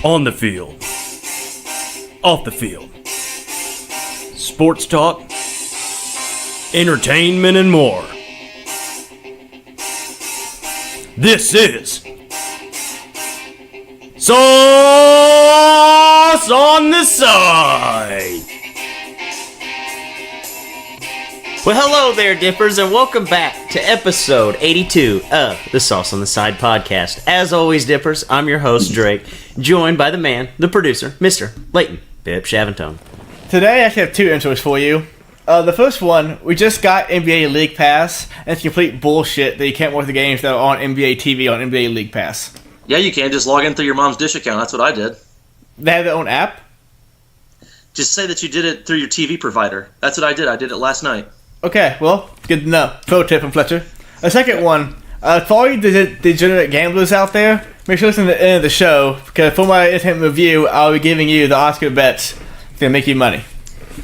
On the field. Off the field. Sports talk. Entertainment and more. This is Sauce on the Side. Well, hello there, Dippers, and welcome back to episode 82 of the Sauce on the Side podcast. As always, Dippers, I'm your host, Drake, joined by the man, the producer, Mr. Leighton Pip Shavantone. Today, I actually have two intros for you. The first one, we just got NBA League Pass, and it's complete bullshit that you can't watch the games that are on NBA TV on NBA League Pass. Yeah, you can. Just log in through your mom's Dish account. That's what I did. They have their own app? Just say that you did it through your TV provider. That's what I did. I did it last night. Okay, well, good to know. Pro tip from Fletcher. A second one, for all you degenerate gamblers out there, make sure to listen to the end of the show, because for my entertainment review, I'll be giving you the Oscar bets that's going to make you money.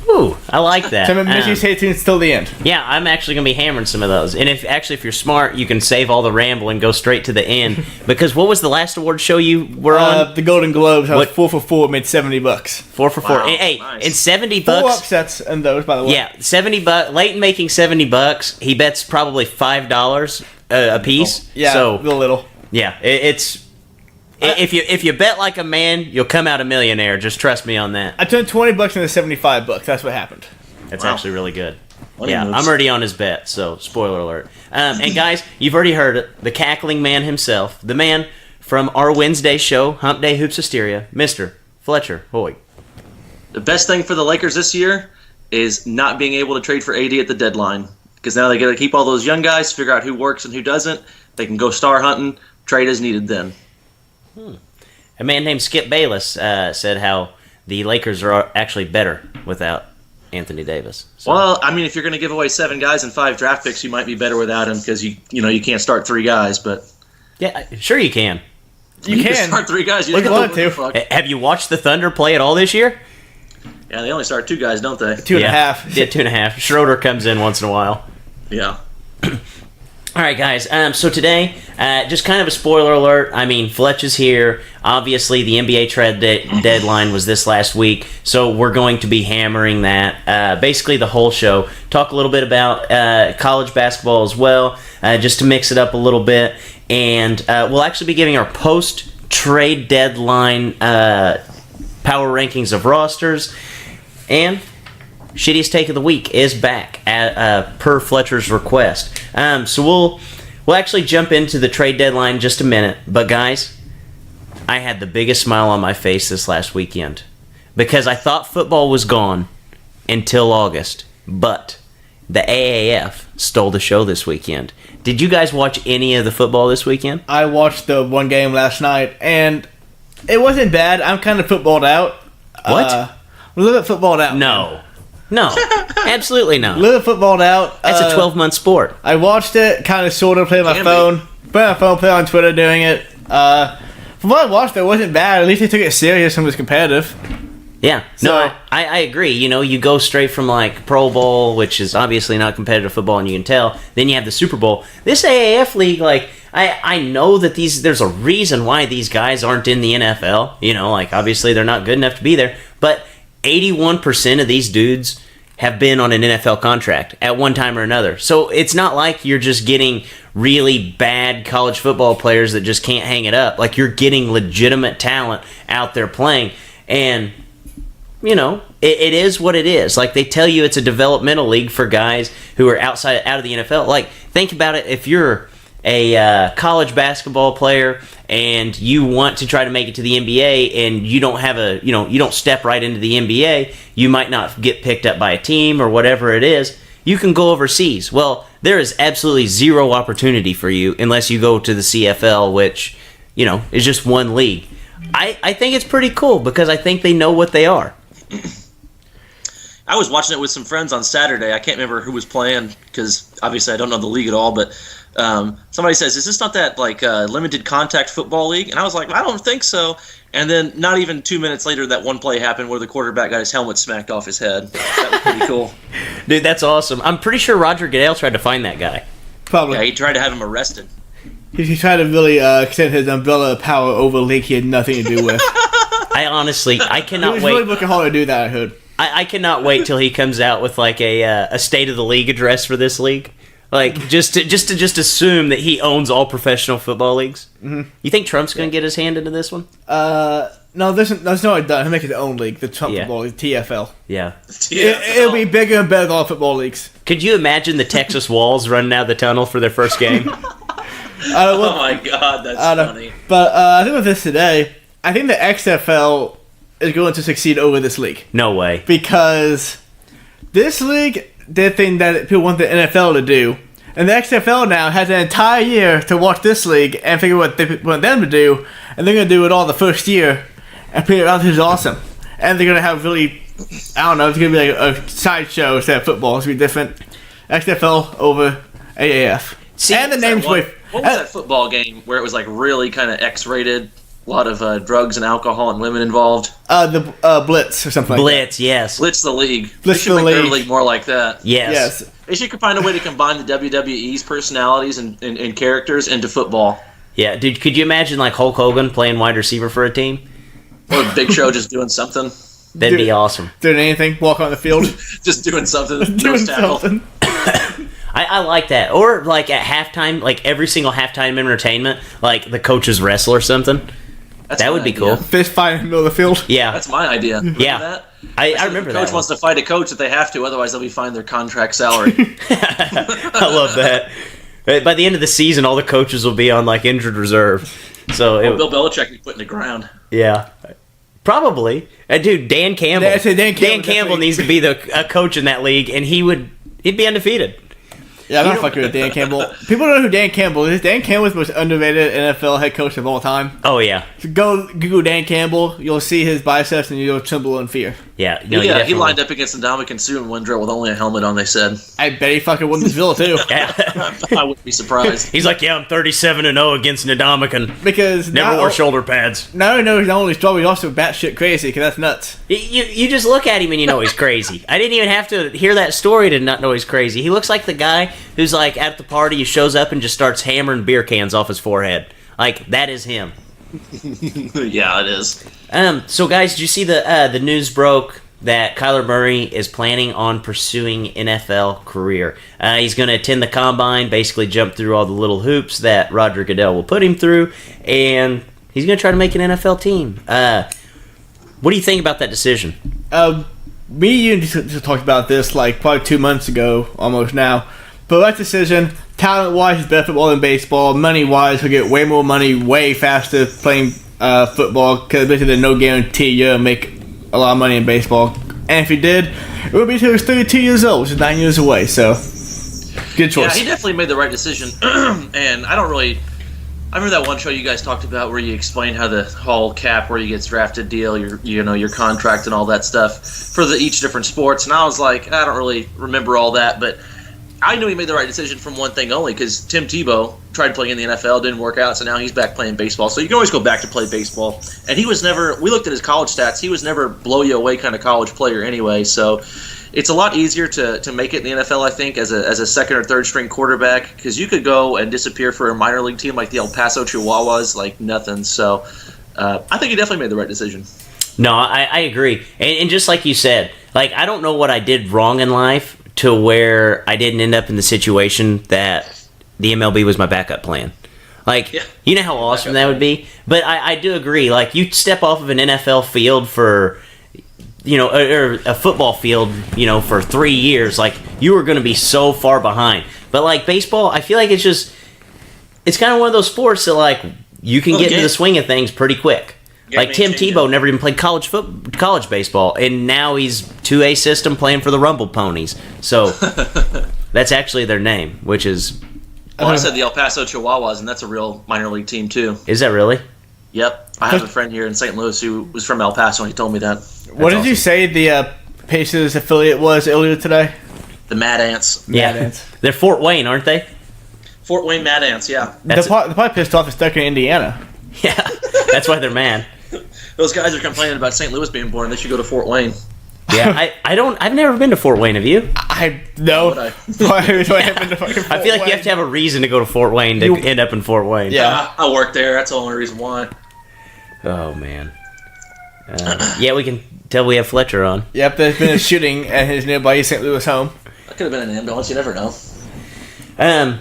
Ooh, I like that. So make sure you stay tuned till the end. Yeah, I'm actually going to be hammering some of those. And if you're smart, you can save all the ramble and go straight to the end. Because what was the last award show you were on? The Golden Globes. I was 4 for 4, made $70. 4 for 4. Wow, Hey, nice. and $70. 4 upsets in those, by the way. Yeah, $70. Leighton making $70. He bets probably $5 a piece. Yeah, so little. yeah, it's if you bet like a man, you'll come out a millionaire. Just trust me on that. I turned $20 into $75. That's what happened. That's Wow. actually really good. Money Yeah, moves. I'm already on his bet, so spoiler alert. And guys, you've already heard it. The cackling man himself, the man from our Wednesday show, Hump Day Hoops Hysteria, Mr. Fletcher Hoy. The best thing for the Lakers this year is not being able to trade for AD at the deadline. Because now they got to keep all those young guys, figure out who works and who doesn't. They can go star hunting, trade as needed then. A man named Skip Bayless said how the Lakers are actually better without Anthony Davis. So, Well, I mean, if you're going to give away 7 guys and 5 draft picks, you might be better without him because you can't start 3 guys. But yeah, sure you can. You can. start 3 guys. You Look don't at know that, what the too. fuck. Have you watched the Thunder play at all this year? Yeah, they only start 2 guys, don't they? 2.5. Yeah, 2.5. Schroeder comes in once in a while. Yeah. All right, guys. So today, just kind of a spoiler alert. I mean, Fletch is here. Obviously, the NBA trade deadline was this last week, so we're going to be hammering that. Basically, the whole show. Talk a little bit about college basketball as well, just to mix it up a little bit. And we'll actually be giving our post-trade deadline power rankings of rosters. And Shittiest Take of the Week is back at, per Fletcher's request. So we'll actually jump into the trade deadline in just a minute. But guys, I had the biggest smile on my face this last weekend because I thought football was gone until August. But the AAF stole the show this weekend. Did you guys watch any of the football this weekend? I watched the one game last night, and it wasn't bad. I'm kind of footballed out. What? I'm a little bit footballed out. No, absolutely A not. little bit footballed out. That's a 12-month sport. I watched it, kind of sort of played on my Can phone. Played on my phone, played on Twitter doing it. From what I watched, it wasn't bad. At least they took it serious and was competitive. Yeah, So- no, I agree. You know, you go straight from like Pro Bowl, which is obviously not competitive football, and you can tell. Then you have the Super Bowl. This AAF league, like, I know that there's a reason why these guys aren't in the NFL. You know, like obviously they're not good enough to be there. But 81% of these dudes have been on an NFL contract at one time or another. So it's not like you're just getting really bad college football players that just can't hang it up. Like you're getting legitimate talent out there playing, and you know, it is what it is. Like, they tell you it's a developmental league for guys who are out of the NFL. Like, think about it. If you're a college basketball player and you want to try to make it to the NBA and you don't have you don't step right into the NBA, you might not get picked up by a team or whatever it is. You can go overseas. Well, there is absolutely zero opportunity for you unless you go to the CFL, which, you know, is just one league. I think it's pretty cool because I think they know what they are. I was watching it with some friends on Saturday. I can't remember who was playing because obviously I don't know the league at all. But somebody says, "Is this not that like limited contact football league?" And I was like, "I don't think so." And then not even 2 minutes later, that one play happened where the quarterback got his helmet smacked off his head. That was pretty cool. Dude, that's awesome. I'm pretty sure Roger Goodell tried to find that guy. Probably. Yeah, he tried to have him arrested. He tried to really extend his umbrella of power over a league he had nothing to do with. I He cannot was wait. really looking hard to do that, I heard. I cannot wait till he comes out with like a state of the league address for this league. Like just to assume that he owns all professional football leagues. Mm-hmm. You think Trump's going to get his hand into this one? No, there's no done. He'll make his own league, the Trump Yeah. Football League, TFL. Yeah. It'll be bigger and better than all football leagues. Could you imagine the Texas Walls running out of the tunnel for their first game? Oh my god, that's funny. But I think with this today, I think the XFL is going to succeed over this league. No way. Because this league did thing that people want the NFL to do. And the XFL now has an entire year to watch this league and figure what they want them to do. And they're going to do it all the first year. And figure out who's awesome. And they're going to have really, I don't know, it's going to be like a sideshow instead of football. It's going to be different. XFL over AAF. See, and the name's What way. was that football game where it was like really kind of X-rated? A lot of drugs and alcohol and women involved. The Blitz or something like Blitz, yes. Blitz the league. Blitz they should the make their league. league more like that. Yes. Yes. They should find a way to combine the WWE's personalities and characters into football. Yeah, dude, could you imagine like Hulk Hogan playing wide receiver for a team? Or Big Show just doing something. That'd be Dude. awesome. Doing anything, walk on the field, Just doing something. doing Nose tackle. something. I like that. Or like at halftime, like every single halftime entertainment, like the coaches wrestle or something. That's That my would be idea. coll Fist fight in the middle of the field. Yeah. That's my idea. Yeah. That? I said remember if the coach that. wants to fight a coach if they have to, otherwise they'll be fined their contract salary. I love that. By the end of the season, all the coaches will be on like injured reserve. So Bill Belichick be put in the ground. yeah, probably. Dude, Dan Campbell. Yeah, I said Dan Campbell Campbell definitely- needs to be a coach in that league, and he'd be undefeated. Yeah, I'm not fucking with Dan Campbell. People don't know who Dan Campbell is. Dan Campbell is the most underrated NFL head coach of all time. Oh yeah, So go Google Dan Campbell. You'll see his biceps and you'll tremble in fear. yeah. No, you He definitely- lined up against Ndamukong Suh in one drill with only a helmet on, they said. I bet he fucking won this Villa too. Yeah. I wouldn't be surprised. He's like, yeah, I'm 37-0 against Ndamukong. Because Never wore shoulder pads. Now I know he's not only strong, he's also batshit crazy. Because that's nuts. You just look at him and you know he's crazy. I didn't even have to hear that story to not know he's crazy. He looks like the guy who's like at the party, he shows up and just starts hammering beer cans off his forehead. Like, that is him. Yeah, it is. So guys, did you see the news broke that Kyler Murray is planning on pursuing NFL career? He's going to attend the combine, basically jump through all the little hoops that Roger Goodell will put him through, and he's going to try to make an NFL team. What do you think about that decision? Me and you just talked about this like probably 2 months ago, almost now. But that decision, talent-wise, is better football than baseball. Money-wise, he'll get way more money way faster playing football because basically there's no guarantee you'll make a lot of money in baseball. And if he did, it would be till he was 32 years old, which is 9 years away. So, good choice. Yeah, he definitely made the right decision. And I remember that one show you guys talked about where you explained how the whole cap where you get drafted deal, your contract and all that stuff for each different sports. And I was like, I don't really remember all that, but I knew he made the right decision from one thing only, because Tim Tebow tried playing in the NFL, didn't work out, so now he's back playing baseball. So you can always go back to play baseball. And he was never, we looked at his college stats, he was never blow you away kind of college player anyway. So it's a lot easier to make it in the NFL, I think, as a second or third string quarterback, because you could go and disappear for a minor league team like the El Paso Chihuahuas like nothing. So I think he definitely made the right decision. No, I agree. And just like you said, like, I don't know what I did wrong in life to where I didn't end up in the situation that the MLB was my backup plan. Like, Yeah. you know how awesome that would be? But I do agree. Like, you step off of an NFL field for, or a football field, for 3 years, like, you are going to be so far behind. But, like, baseball, I feel like it's kind of one of those sports that, like, you can get into the swing of things pretty quick. Like, Tim Tebow never even played college baseball, and now he's 2A system playing for the Rumble Ponies. So, that's actually their name, which is... Well, I said the El Paso Chihuahuas, and that's a real minor league team, too. Is that really? Yep. I have a friend here in St. Louis who was from El Paso, and he told me that. What did you say the Pacers affiliate was earlier today? The Mad Ants. Yeah. Ants. They're Fort Wayne, aren't they? Fort Wayne Mad Ants, yeah. They're probably pissed off it's stuck in Indiana. Yeah. That's why they're mad. Those guys are complaining about St. Louis being born. They should go to Fort Wayne. Yeah, I've never been to Fort Wayne, have you? I know. Would I? Why would I happen to fucking I feel like you have to have a reason to go to Fort Wayne to end up in Fort Wayne. Yeah. I work there. That's the only reason why. Oh, man. Yeah, we can tell we have Fletcher on. Yep, there's been a shooting at his nearby St. Louis home. That could have been an ambulance. You never know.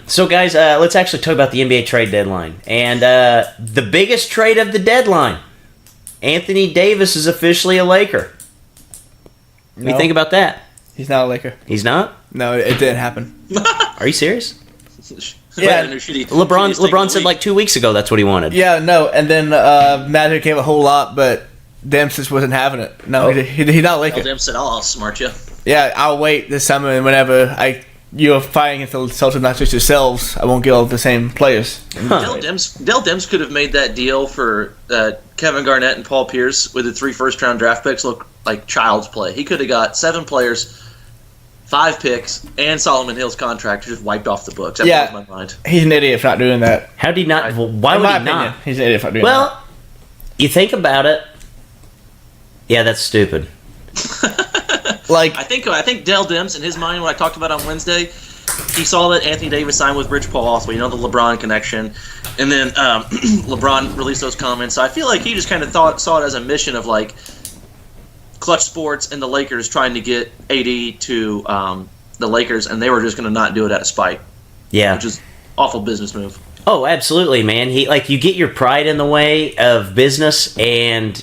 So guys, let's actually talk about the NBA trade deadline. And the biggest trade of the deadline, Anthony Davis is officially a Laker. What do you think about that? He's not a Laker. He's not? No, it didn't happen. Are you serious? Yeah, LeBron said like 2 weeks ago that's what he wanted. Yeah, no, and then Magic gave a whole lot, but Demps just wasn't having it. No, he's not a Laker. Dem said, "I'll outsmart you." Yeah, I'll wait this summer, and whenever you're fighting against the Celtics, not just yourselves, I won't get all the same players. Dell Demps could have made that deal for Kevin Garnett and Paul Pierce with the 3 first-round draft picks look like child's play. He could have got 7 players, 5 picks, and Solomon Hill's contract just wiped off the books. That blows my mind. He's an idiot for not doing that. How did he not? Why would he not? He's an idiot for not doing that. Well, you think about it. Yeah, that's stupid. I think Dell Demps, in his mind, what I talked about on Wednesday, he saw that Anthony Davis signed with Rich Paul, so the LeBron connection, and then LeBron released those comments. So I feel like he just kind of saw it as a mission of like Clutch Sports and the Lakers trying to get AD to the Lakers, and they were just going to not do it out of spite. Yeah, which is awful business move. Oh, absolutely, man. You get your pride in the way of business, and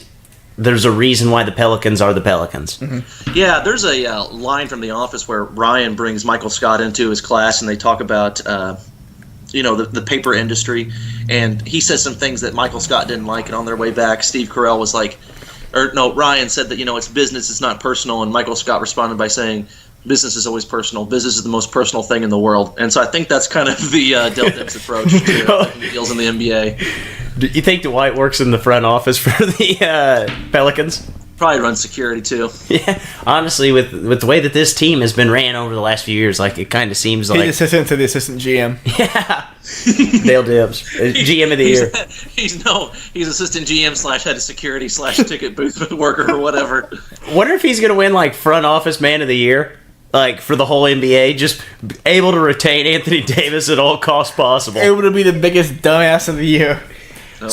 there's a reason why the Pelicans are the Pelicans. Mm-hmm. Yeah, there's a line from The Office where Ryan brings Michael Scott into his class, and they talk about the paper industry, and he says some things that Michael Scott didn't like, and on their way back, Steve Carell was like, Ryan said that it's business, it's not personal, and Michael Scott responded by saying, business is always personal. Business is the most personal thing in the world. And so I think that's kind of the Dell Demps approach to deals in the NBA. Do you think Dwight works in the front office for the Pelicans? Probably runs security, too. Yeah, honestly, with the way that this team has been ran over the last few years, it kind of seems like... He's assistant to the assistant GM. Yeah. Dale Demps, GM of the year. He's assistant GM / head of security / ticket booth worker or whatever. Wonder if he's going to win, front office man of the year? For the whole NBA, just able to retain Anthony Davis at all costs possible. Able to be the biggest dumbass of the year. Oh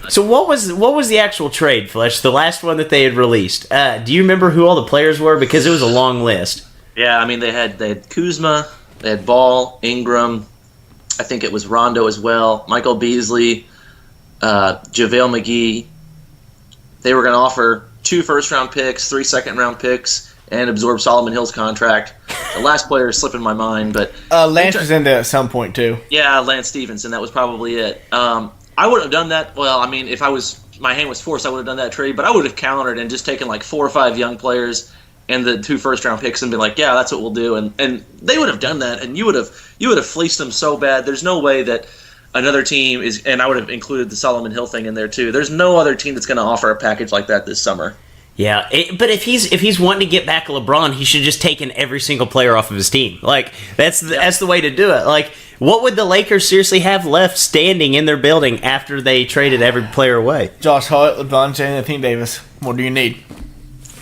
So what was the actual trade, Flesh? The last one that they had released. Do you remember who all the players were? Because it was a long list. Yeah, I mean they had Kuzma, they had Ball, Ingram, I think it was Rondo as well, Michael Beasley, JaVale McGee. They were going to offer 2 first-round picks, 3 second-round picks, and absorb Solomon Hill's contract. The last player is slipping my mind, but Lance was in there at some point too. Yeah, Lance Stevenson. That was probably it. I would have done that. Well, I mean, if my hand was forced, I would have done that trade. But I would have countered and just taken 4 or 5 young players and the 2 first-round picks and been like, yeah, that's what we'll do. And they would have done that, and you would have fleeced them so bad. There's no way that another team is, and I would have included the Solomon Hill thing in there too. There's no other team that's going to offer a package like that this summer. Yeah, but if he's wanting to get back LeBron, he should just taken every single player off of his team. That's the way to do it. What would the Lakers seriously have left standing in their building after they traded every player away? Josh Hart, LeBron James, and Anthony Davis. What do you need?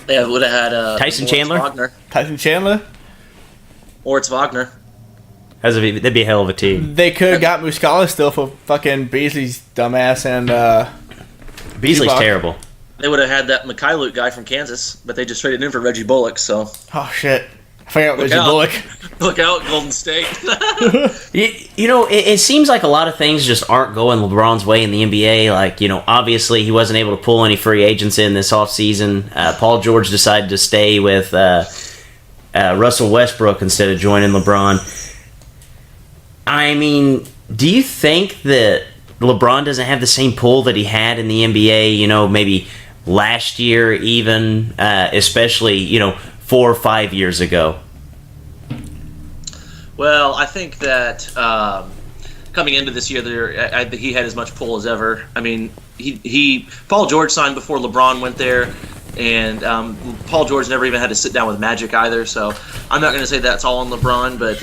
They would have had Tyson Moritz Chandler? Wagner. Tyson Chandler? Moritz Wagner. That'd be a hell of a team. They could have got Muscala still for fucking Beasley's dumbass and Beasley's Zubac. terrible. They would have had that Mikhailuk guy from Kansas, but they just traded him for Reggie Bullock, so... Oh, shit. I forgot Reggie out. Bullock. Look out, Golden State. It seems like a lot of things just aren't going LeBron's way in the NBA. Obviously he wasn't able to pull any free agents in this offseason. Paul George decided to stay with Russell Westbrook instead of joining LeBron. I mean, do you think that LeBron doesn't have the same pull that he had in the NBA, maybe last year even, especially, 4 or 5 years ago? Well, I think that coming into this year, he had as much pull as ever. I mean, Paul George signed before LeBron went there, and Paul George never even had to sit down with Magic either. So I'm not going to say that's all on LeBron, but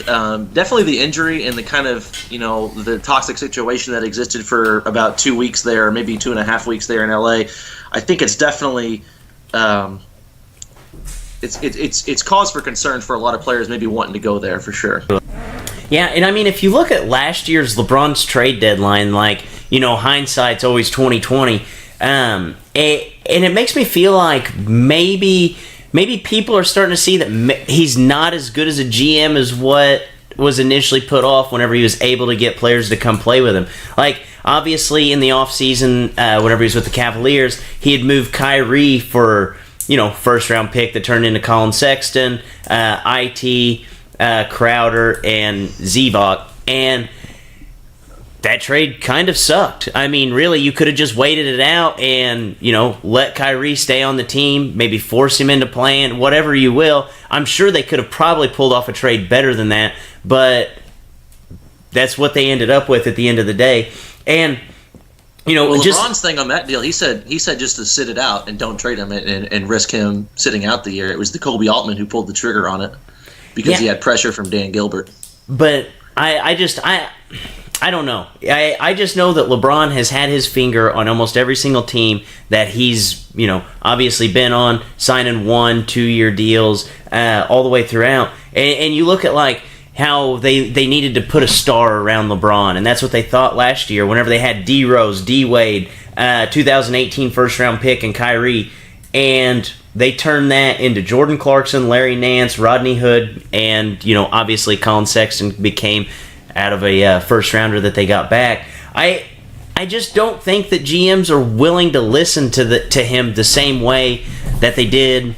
definitely the injury and the kind of the toxic situation that existed for about 2 weeks there, maybe 2.5 weeks there in LA. I think it's definitely. It's cause for concern for a lot of players maybe wanting to go there for sure. Yeah, and I mean, if you look at last year's LeBron's trade deadline, hindsight's always 20/20. and it makes me feel like maybe people are starting to see that he's not as good as a GM as what was initially put off whenever he was able to get players to come play with him. Like, obviously, in the offseason, whenever he was with the Cavaliers, he had moved Kyrie for, first-round pick that turned into Colin Sexton, IT, Crowder, and Zevok. And that trade kind of sucked. I mean, really, you could have just waited it out and, let Kyrie stay on the team, maybe force him into playing, whatever you will. I'm sure they could have probably pulled off a trade better than that, but that's what they ended up with at the end of the day. And, LeBron's thing on that deal, he said just to sit it out and don't trade him and risk him sitting out the year. It was the Kobe Altman who pulled the trigger on it because he had pressure from Dan Gilbert. But I don't know. I just know that LeBron has had his finger on almost every single team that he's, obviously been on, signing 1-2 year deals all the way throughout. And you look at, like, how they needed to put a star around LeBron, and that's what they thought last year whenever they had D. Rose, D. Wade, 2018 first-round pick, and Kyrie, and they turned that into Jordan Clarkson, Larry Nance, Rodney Hood, and, obviously Colin Sexton became out of a first-rounder that they got back. I just don't think that GMs are willing to listen to him the same way that they did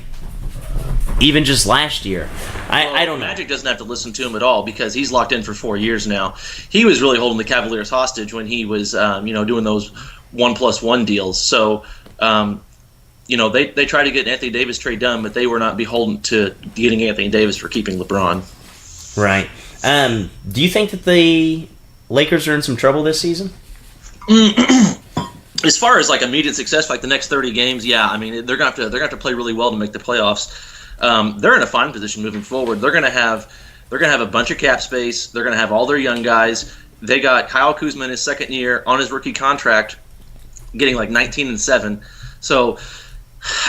even just last year. I don't know. Magic doesn't have to listen to him at all because he's locked in for 4 years now. He was really holding the Cavaliers hostage when he was, doing those 1+1 deals. So, they tried to get an Anthony Davis trade done, but they were not beholden to getting Anthony Davis for keeping LeBron. Right. Do you think that the Lakers are in some trouble this season? As far as like immediate success, like the next 30 games, yeah. I mean, they're gonna have to play really well to make the playoffs. They're in a fine position moving forward. They're gonna have a bunch of cap space. They're gonna have all their young guys. They got Kyle Kuzma in his second year on his rookie contract, getting like 19-7. So,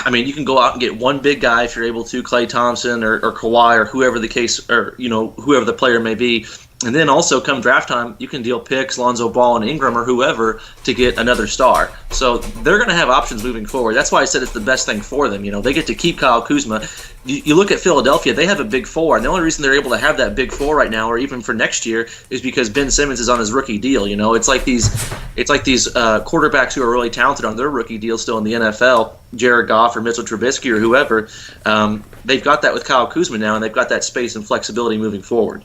I mean, you can go out and get one big guy if you're able to, Klay Thompson or Kawhi or whoever the case, or whoever the player may be. And then also come draft time, you can deal picks, Lonzo Ball and Ingram or whoever to get another star. So they're going to have options moving forward. That's why I said it's the best thing for them. They get to keep Kyle Kuzma. You look at Philadelphia, they have a big four. And the only reason they're able to have that big four right now, or even for next year, is because Ben Simmons is on his rookie deal. It's like these quarterbacks who are really talented on their rookie deal still in the NFL, Jared Goff or Mitchell Trubisky or whoever. They've got that with Kyle Kuzma now, and they've got that space and flexibility moving forward.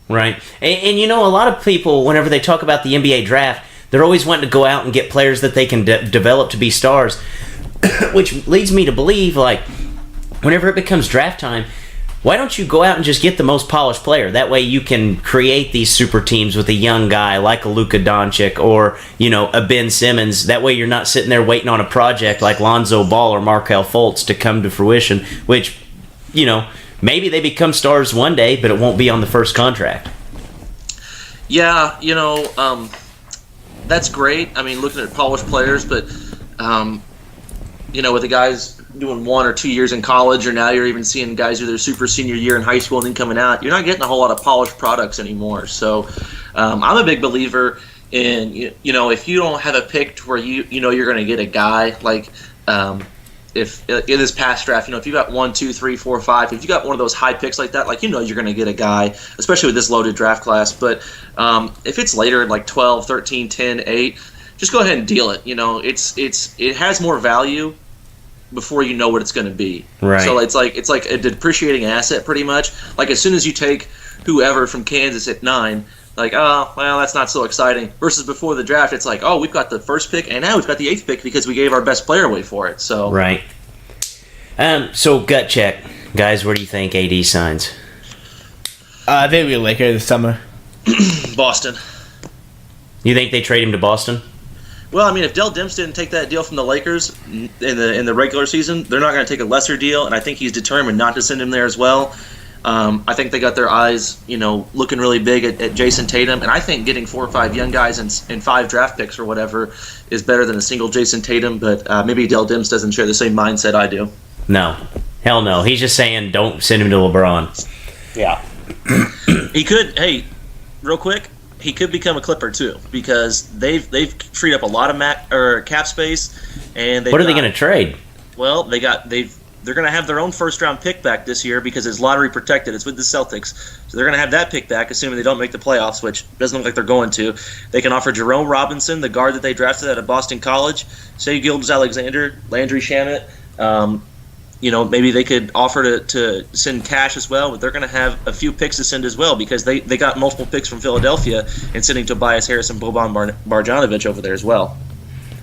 Right. And a lot of people, whenever they talk about the NBA draft, they're always wanting to go out and get players that they can develop to be stars, which leads me to believe, like, whenever it becomes draft time, why don't you go out and just get the most polished player? That way you can create these super teams with a young guy like a Luka Doncic or, a Ben Simmons. That way you're not sitting there waiting on a project like Lonzo Ball or Markelle Fultz to come to fruition, which, maybe they become stars one day, but it won't be on the first contract. Yeah, that's great. I mean, looking at polished players, but, with the guys doing 1 or 2 years in college, or now you're even seeing guys do their super senior year in high school and then coming out, you're not getting a whole lot of polished products anymore. So I'm a big believer in, if you don't have a pick to where you're going to get a guy like if in this past draft, if you got 1, 2, 3, 4, 5, if you got one of those high picks like that, you're going to get a guy, especially with this loaded draft class. But if it's later, like 12, 13, 10, 8, just go ahead and deal it. It has more value before you know what it's going to be. Right. So it's like a depreciating asset pretty much. Like as soon as you take whoever from Kansas at 9. Like, oh, well, that's not so exciting. Versus before the draft, it's like, oh, we've got the first pick, and now we've got the 8th pick because we gave our best player away for it. So right. So gut check, guys. Where do you think AD signs? I think we'll Lakers this summer. Boston. You think they trade him to Boston? Well, I mean, if Dell Demps didn't take that deal from the Lakers in the regular season, they're not going to take a lesser deal, and I think he's determined not to send him there as well. I think they got their eyes, looking really big at Jason Tatum, and I think getting 4 or 5 young guys and 5 draft picks or whatever is better than a single Jason Tatum. But maybe Dell Demps doesn't share the same mindset I do. No, hell no. He's just saying don't send him to LeBron. Yeah, he could. Hey, real quick, he could become a Clipper too because they've freed up a lot of cap space, and what are they going to trade? Well, they're going to have their own first-round pick back this year because it's lottery protected. It's with the Celtics. So they're going to have that pick back, assuming they don't make the playoffs, which doesn't look like they're going to. They can offer Jerome Robinson, the guard that they drafted out of Boston College, Shai Gilgeous-Alexander, Landry Shamet. Maybe they could offer to send cash as well, but they're going to have a few picks to send as well because they got multiple picks from Philadelphia and sending Tobias Harris and Boban Marjanovic over there as well.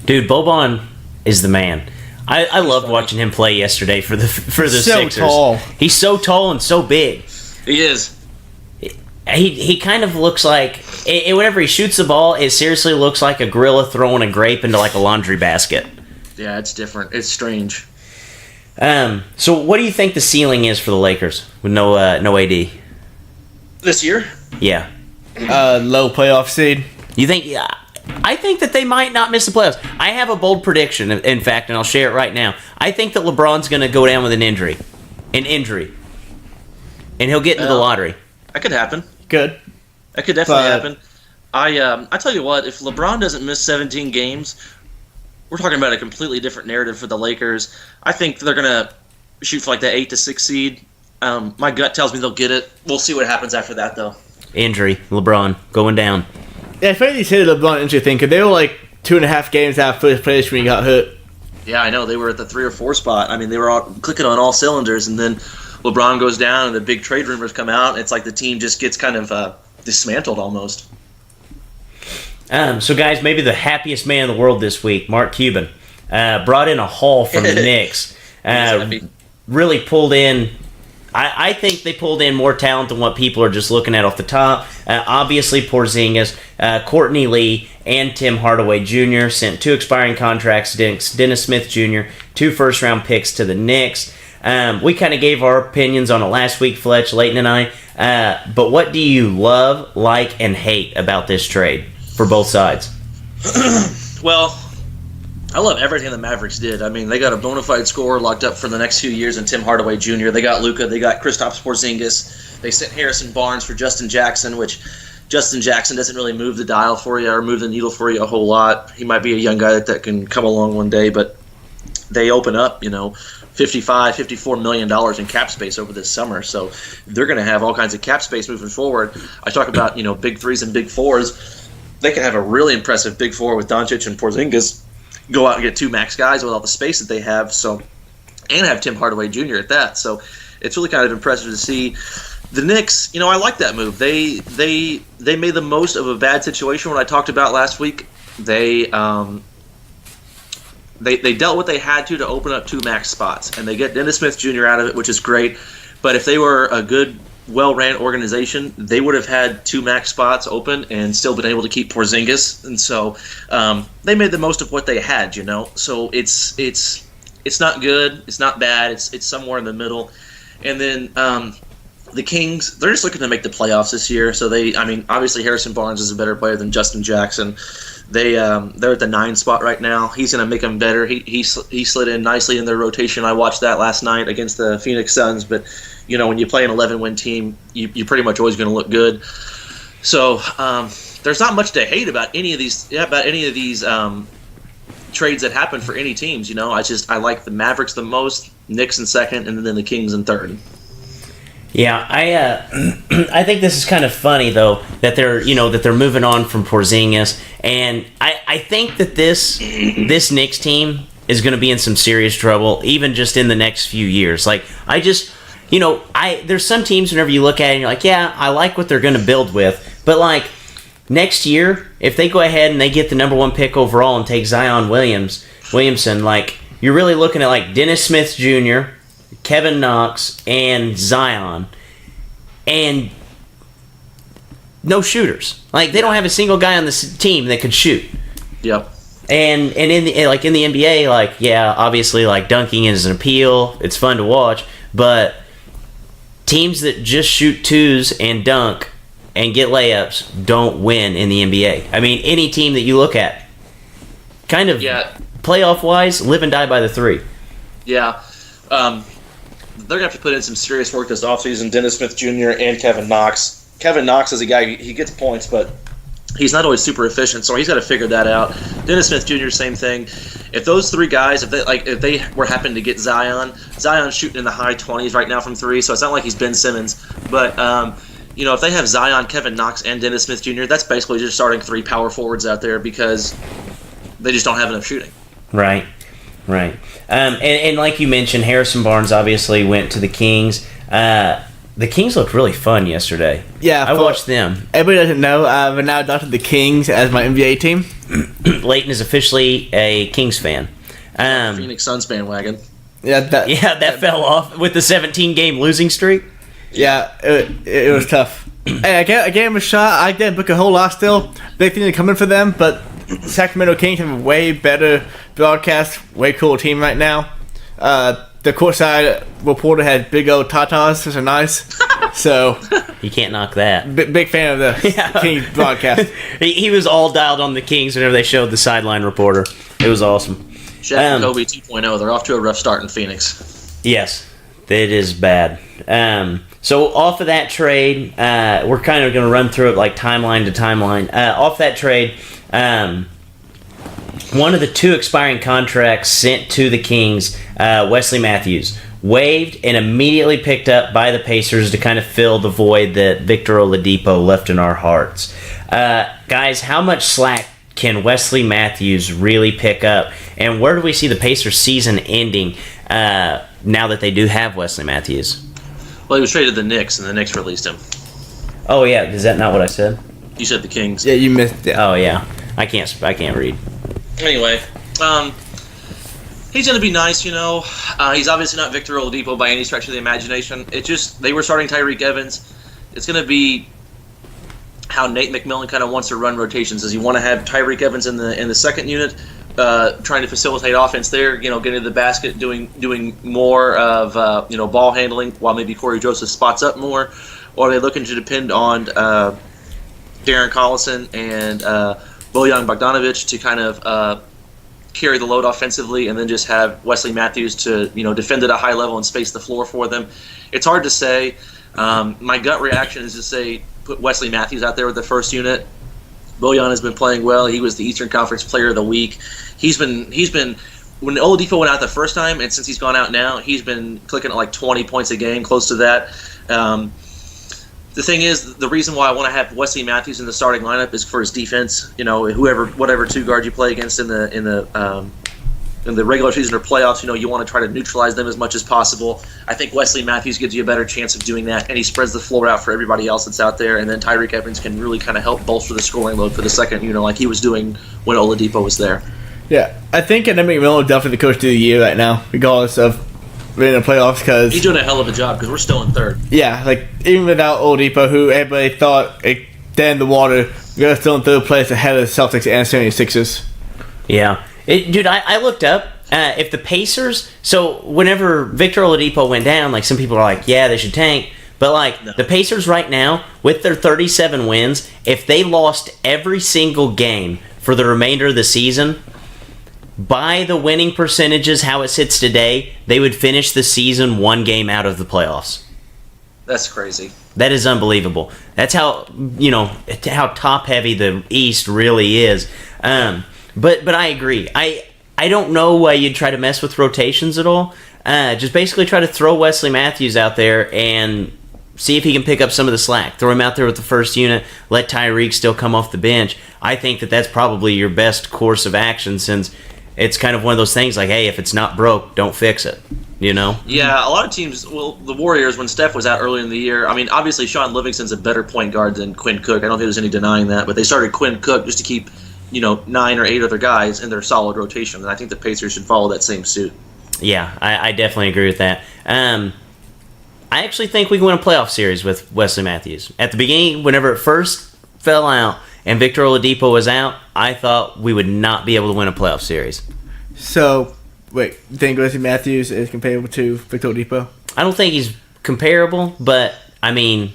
Dude, Boban is the man. I loved watching him play yesterday for the Sixers. Tall. He's so tall and so big. He is. He kind of looks like whenever he shoots the ball, it seriously looks like a gorilla throwing a grape into like a laundry basket. Yeah, it's different. It's strange. So what do you think the ceiling is for the Lakers with no AD this year? Yeah. Low playoff seed. You think? Yeah. I think that they might not miss the playoffs. I have a bold prediction, in fact, and I'll share it right now. I think that LeBron's going to go down with an injury, and he'll get into the lottery. That could happen. Good. That could definitely happen. I tell you what, if LeBron doesn't miss 17 games, we're talking about a completely different narrative for the Lakers. I think they're going to shoot for like the 8 to 6 seed. My gut tells me they'll get it. We'll see what happens after that, though. Injury, LeBron going down. Yeah, if you say the LeBron injury thing, because they were like 2.5 games out of first place when he got hurt. Yeah, I know. They were at the 3 or 4 spot. I mean, they were all clicking on all cylinders, and then LeBron goes down, and the big trade rumors come out. And it's like the team just gets kind of dismantled almost. So, guys, maybe the happiest man in the world this week, Mark Cuban, brought in a haul from the Knicks. Really pulled in. I think they pulled in more talent than what people are just looking at off the top. Obviously, Porzingis, Courtney Lee, and Tim Hardaway Jr. sent 2 expiring contracts to Dennis Smith Jr., 2 first-round picks to the Knicks. We kind of gave our opinions on it last week, Fletch, Leighton, and I. But what do you love, like, and hate about this trade for both sides? Well, I love everything the Mavericks did. I mean, they got a bona fide scorer locked up for the next few years in Tim Hardaway Jr. They got Luka. They got Kristaps Porzingis. They sent Harrison Barnes for Justin Jackson, which Justin Jackson doesn't really move the dial for you or move the needle for you a whole lot. He might be a young guy that can come along one day, but they open up, $54 million in cap space over this summer. So they're going to have all kinds of cap space moving forward. I talk about, big threes and big fours. They can have a really impressive big four with Doncic and Porzingis. Go out and get 2 max guys with all the space that they have, and have Tim Hardaway Jr. at that. So it's really kind of impressive to see. The Knicks, I like that move. They made the most of a bad situation. What I talked about last week, they dealt what they had to open up 2 max spots, and they get Dennis Smith Jr. out of it, which is great. But if they were a good, well-ran organization, they would have had 2 max spots open and still been able to keep Porzingis. And so they made the most of what they had, So it's not good, it's not bad, it's somewhere in the middle. And then the Kings, they're just looking to make the playoffs this year. So obviously Harrison Barnes is a better player than Justin Jackson. They're at the 9 spot right now. He's going to make them better. He slid in nicely in their rotation. I watched that last night against the Phoenix Suns, but when you play an 11-win team, you're pretty much always going to look good. So there's not much to hate about any of these trades that happen for any teams. I like the Mavericks the most, Knicks in second, and then the Kings in third. Yeah, I think this is kind of funny though that they're moving on from Porzingis, and I think that this Knicks team is going to be in some serious trouble, even just in the next few years. Like there's some teams whenever you look at it and you're like, yeah, I like what they're going to build with, but like next year, if they go ahead and they get the number 1 pick overall and take Zion Williamson, like you're really looking at like Dennis Smith Jr., Kevin Knox, and Zion, and no shooters. Like they don't have a single guy on this team that could shoot. Yep. And in the NBA, like yeah, obviously like dunking is an appeal. It's fun to watch, but teams that just shoot 2s and dunk and get layups don't win in the NBA. I mean, any team that you look at, kind of playoff wise, live and die by the 3. Yeah. They're going to have to put in some serious work this offseason, Dennis Smith Jr. and Kevin Knox. Kevin Knox is a guy, he gets points, but he's not always super efficient, so he's got to figure that out. Dennis Smith Jr., same thing. if those three guys, if they were happening to get Zion's shooting in the high 20s right now from three, so it's not like he's Ben Simmons, but if they have Zion, Kevin Knox, and Dennis Smith Jr., that's basically just starting three power forwards out there because they just don't have enough shooting. Right. And like you mentioned, Harrison Barnes obviously went to the Kings. The Kings looked really fun yesterday. Yeah, I watched them. Everybody doesn't know, I've now adopted the Kings as my NBA team. Leighton is officially a Kings fan. Phoenix Suns bandwagon. Yeah, that fell off with the 17-game losing streak. Yeah, it was tough. Hey, I gave him a shot. I didn't book a whole lot still. Big things are coming for them, but Sacramento Kings have a way better broadcast, way cooler team right now. The courtside reporter had big old tatas, which are nice. So you can't knock that. Big fan of the Kings broadcast. He was all dialed on the Kings whenever they showed the sideline reporter. It was awesome. Shaq and Kobe 2.0. They're off to a rough start in Phoenix. Yes, it is bad. So off of that trade, we're kind of going to run through it like timeline to timeline. Off that trade, one of the two expiring contracts sent to the Kings, Wesley Matthews, waived and immediately picked up by the Pacers to kind of fill the void that Victor Oladipo left in our hearts. Guys, how much slack can Wesley Matthews really pick up? And where do we see the Pacers season ending now that they do have Wesley Matthews? Well, he was traded to the Knicks, and the Knicks released him. Oh, yeah. Is that not what I said? You said the Kings. Yeah, you missed it. Oh, yeah. I can't read. Anyway, he's going to be nice, He's obviously not Victor Oladipo by any stretch of the imagination. They were starting Tyreek Evans. It's going to be how Nate McMillan kind of wants to run rotations. Does he want to have Tyreek Evans in the second unit, trying to facilitate offense there, getting to the basket, doing more of ball handling while maybe Corey Joseph spots up more, or are they looking to depend on Darren Collison and Bojan Bogdanovic to kind of carry the load offensively, and then just have Wesley Matthews to defend at a high level and space the floor for them? It's hard to say. My gut reaction is to say put Wesley Matthews out there with the first unit. Bojan has been playing well. He was the Eastern Conference Player of the Week. He's been when Oladipo went out the first time, and since he's gone out now, he's been clicking at like 20 points a game, close to that. The thing is, the reason why I want to have Wesley Matthews in the starting lineup is for his defense. Whatever two guard you play against in the regular season or playoffs, you want to try to neutralize them as much as possible. I think Wesley Matthews gives you a better chance of doing that, and he spreads the floor out for everybody else that's out there. And then Tyreek Evans can really kind of help bolster the scoring load for the second, like he was doing when Oladipo was there. Yeah, I think Nate McMillan is definitely the coach of the year right now, regardless of being in the playoffs, because he's doing a hell of a job because we're still in third. Yeah, like even without Oladipo, who everybody thought dead in the water, we're still in third place ahead of the Celtics and 76ers. Yeah. Dude, I looked up. If the Pacers, so whenever Victor Oladipo went down, like some people are like, yeah, they should tank. But the Pacers right now, with their 37 wins, if they lost every single game for the remainder of the season, by the winning percentages, how it sits today, they would finish the season one game out of the playoffs. That's crazy. That is unbelievable. That's how how top heavy the East really is. But I agree. I don't know why you'd try to mess with rotations at all. Just basically try to throw Wesley Matthews out there and see if he can pick up some of the slack. Throw him out there with the first unit. Let Tyreek still come off the bench. I think that's probably your best course of action, since it's kind of one of those things like, hey, if it's not broke, don't fix it. Yeah, a lot of teams, the Warriors, when Steph was out early in the year, I mean, obviously Sean Livingston's a better point guard than Quinn Cook. I don't think there's any denying that, but they started Quinn Cook just to keep 9 or 8 other guys in their solid rotation, and I think the Pacers should follow that same suit. Yeah, I definitely agree with that. I actually think we can win a playoff series with Wesley Matthews. At the beginning, whenever it first fell out and Victor Oladipo was out, I thought we would not be able to win a playoff series. So, wait, you think Wesley Matthews is comparable to Victor Oladipo? I don't think he's comparable, but, I mean,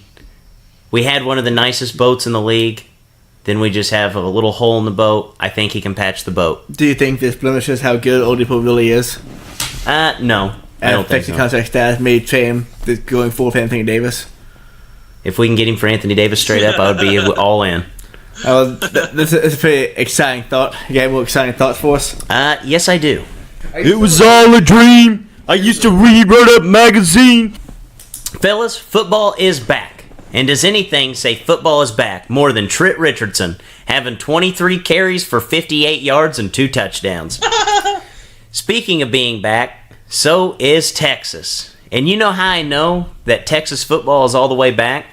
we had one of the nicest boats in the league. Then we just have a little hole in the boat. I think he can patch the boat. Do you think this blemishes how good Oladipo really is? No. I don't think so. The contract status made him going forward for Anthony Davis? If we can get him for Anthony Davis straight up, I would be all in. This is a pretty exciting thought. You got more exciting thoughts for us? Yes, I do. It was all a dream. I used to read Run Up magazine. Fellas, football is back. And does anything say football is back more than Trent Richardson having 23 carries for 58 yards and 2 touchdowns? Speaking of being back, so is Texas. And you know how I know that Texas football is all the way back?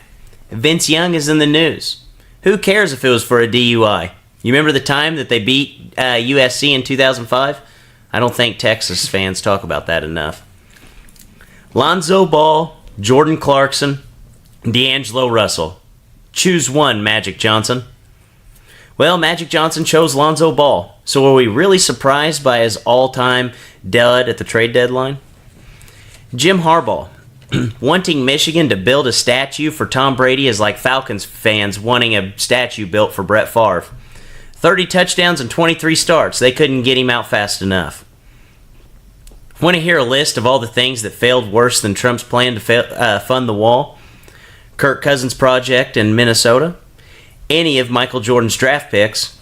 Vince Young is in the news. Who cares if it was for a DUI? You remember the time that they beat USC in 2005? I don't think Texas fans talk about that enough. Lonzo Ball, Jordan Clarkson, D'Angelo Russell. Choose one, Magic Johnson. Well, Magic Johnson chose Lonzo Ball. So are we really surprised by his all-time dud at the trade deadline? Jim Harbaugh. Wanting Michigan to build a statue for Tom Brady is like Falcons fans wanting a statue built for Brett Favre. 30 touchdowns and 23 starts. They couldn't get him out fast enough. Want to hear a list of all the things that failed worse than Trump's plan to fund the wall? Kirk Cousins' project in Minnesota, any of Michael Jordan's draft picks,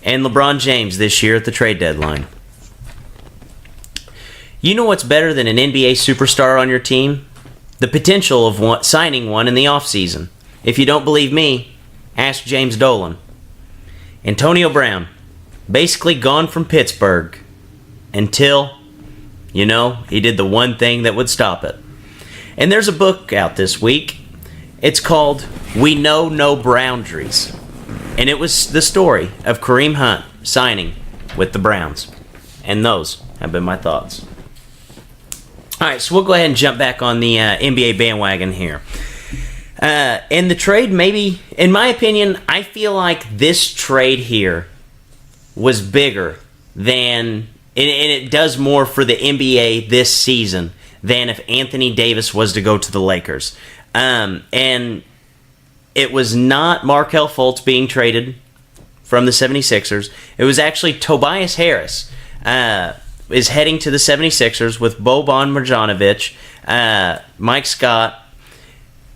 and LeBron James this year at the trade deadline. You know what's better than an NBA superstar on your team? The potential of signing one in the offseason. If you don't believe me, ask James Dolan. Antonio Brown, basically gone from Pittsburgh until, he did the one thing that would stop it. And there's a book out this week. It's called We Know No Boundaries. And it was the story of Kareem Hunt signing with the Browns. And those have been my thoughts. All right, so we'll go ahead and jump back on the NBA bandwagon here. And the trade, maybe, in my opinion, I feel like this trade here was bigger than, and it does more for the NBA this season than if Anthony Davis was to go to the Lakers. And it was not Markelle Fultz being traded from the 76ers. It was actually Tobias Harris is heading to the 76ers with Boban Marjanovic, Mike Scott,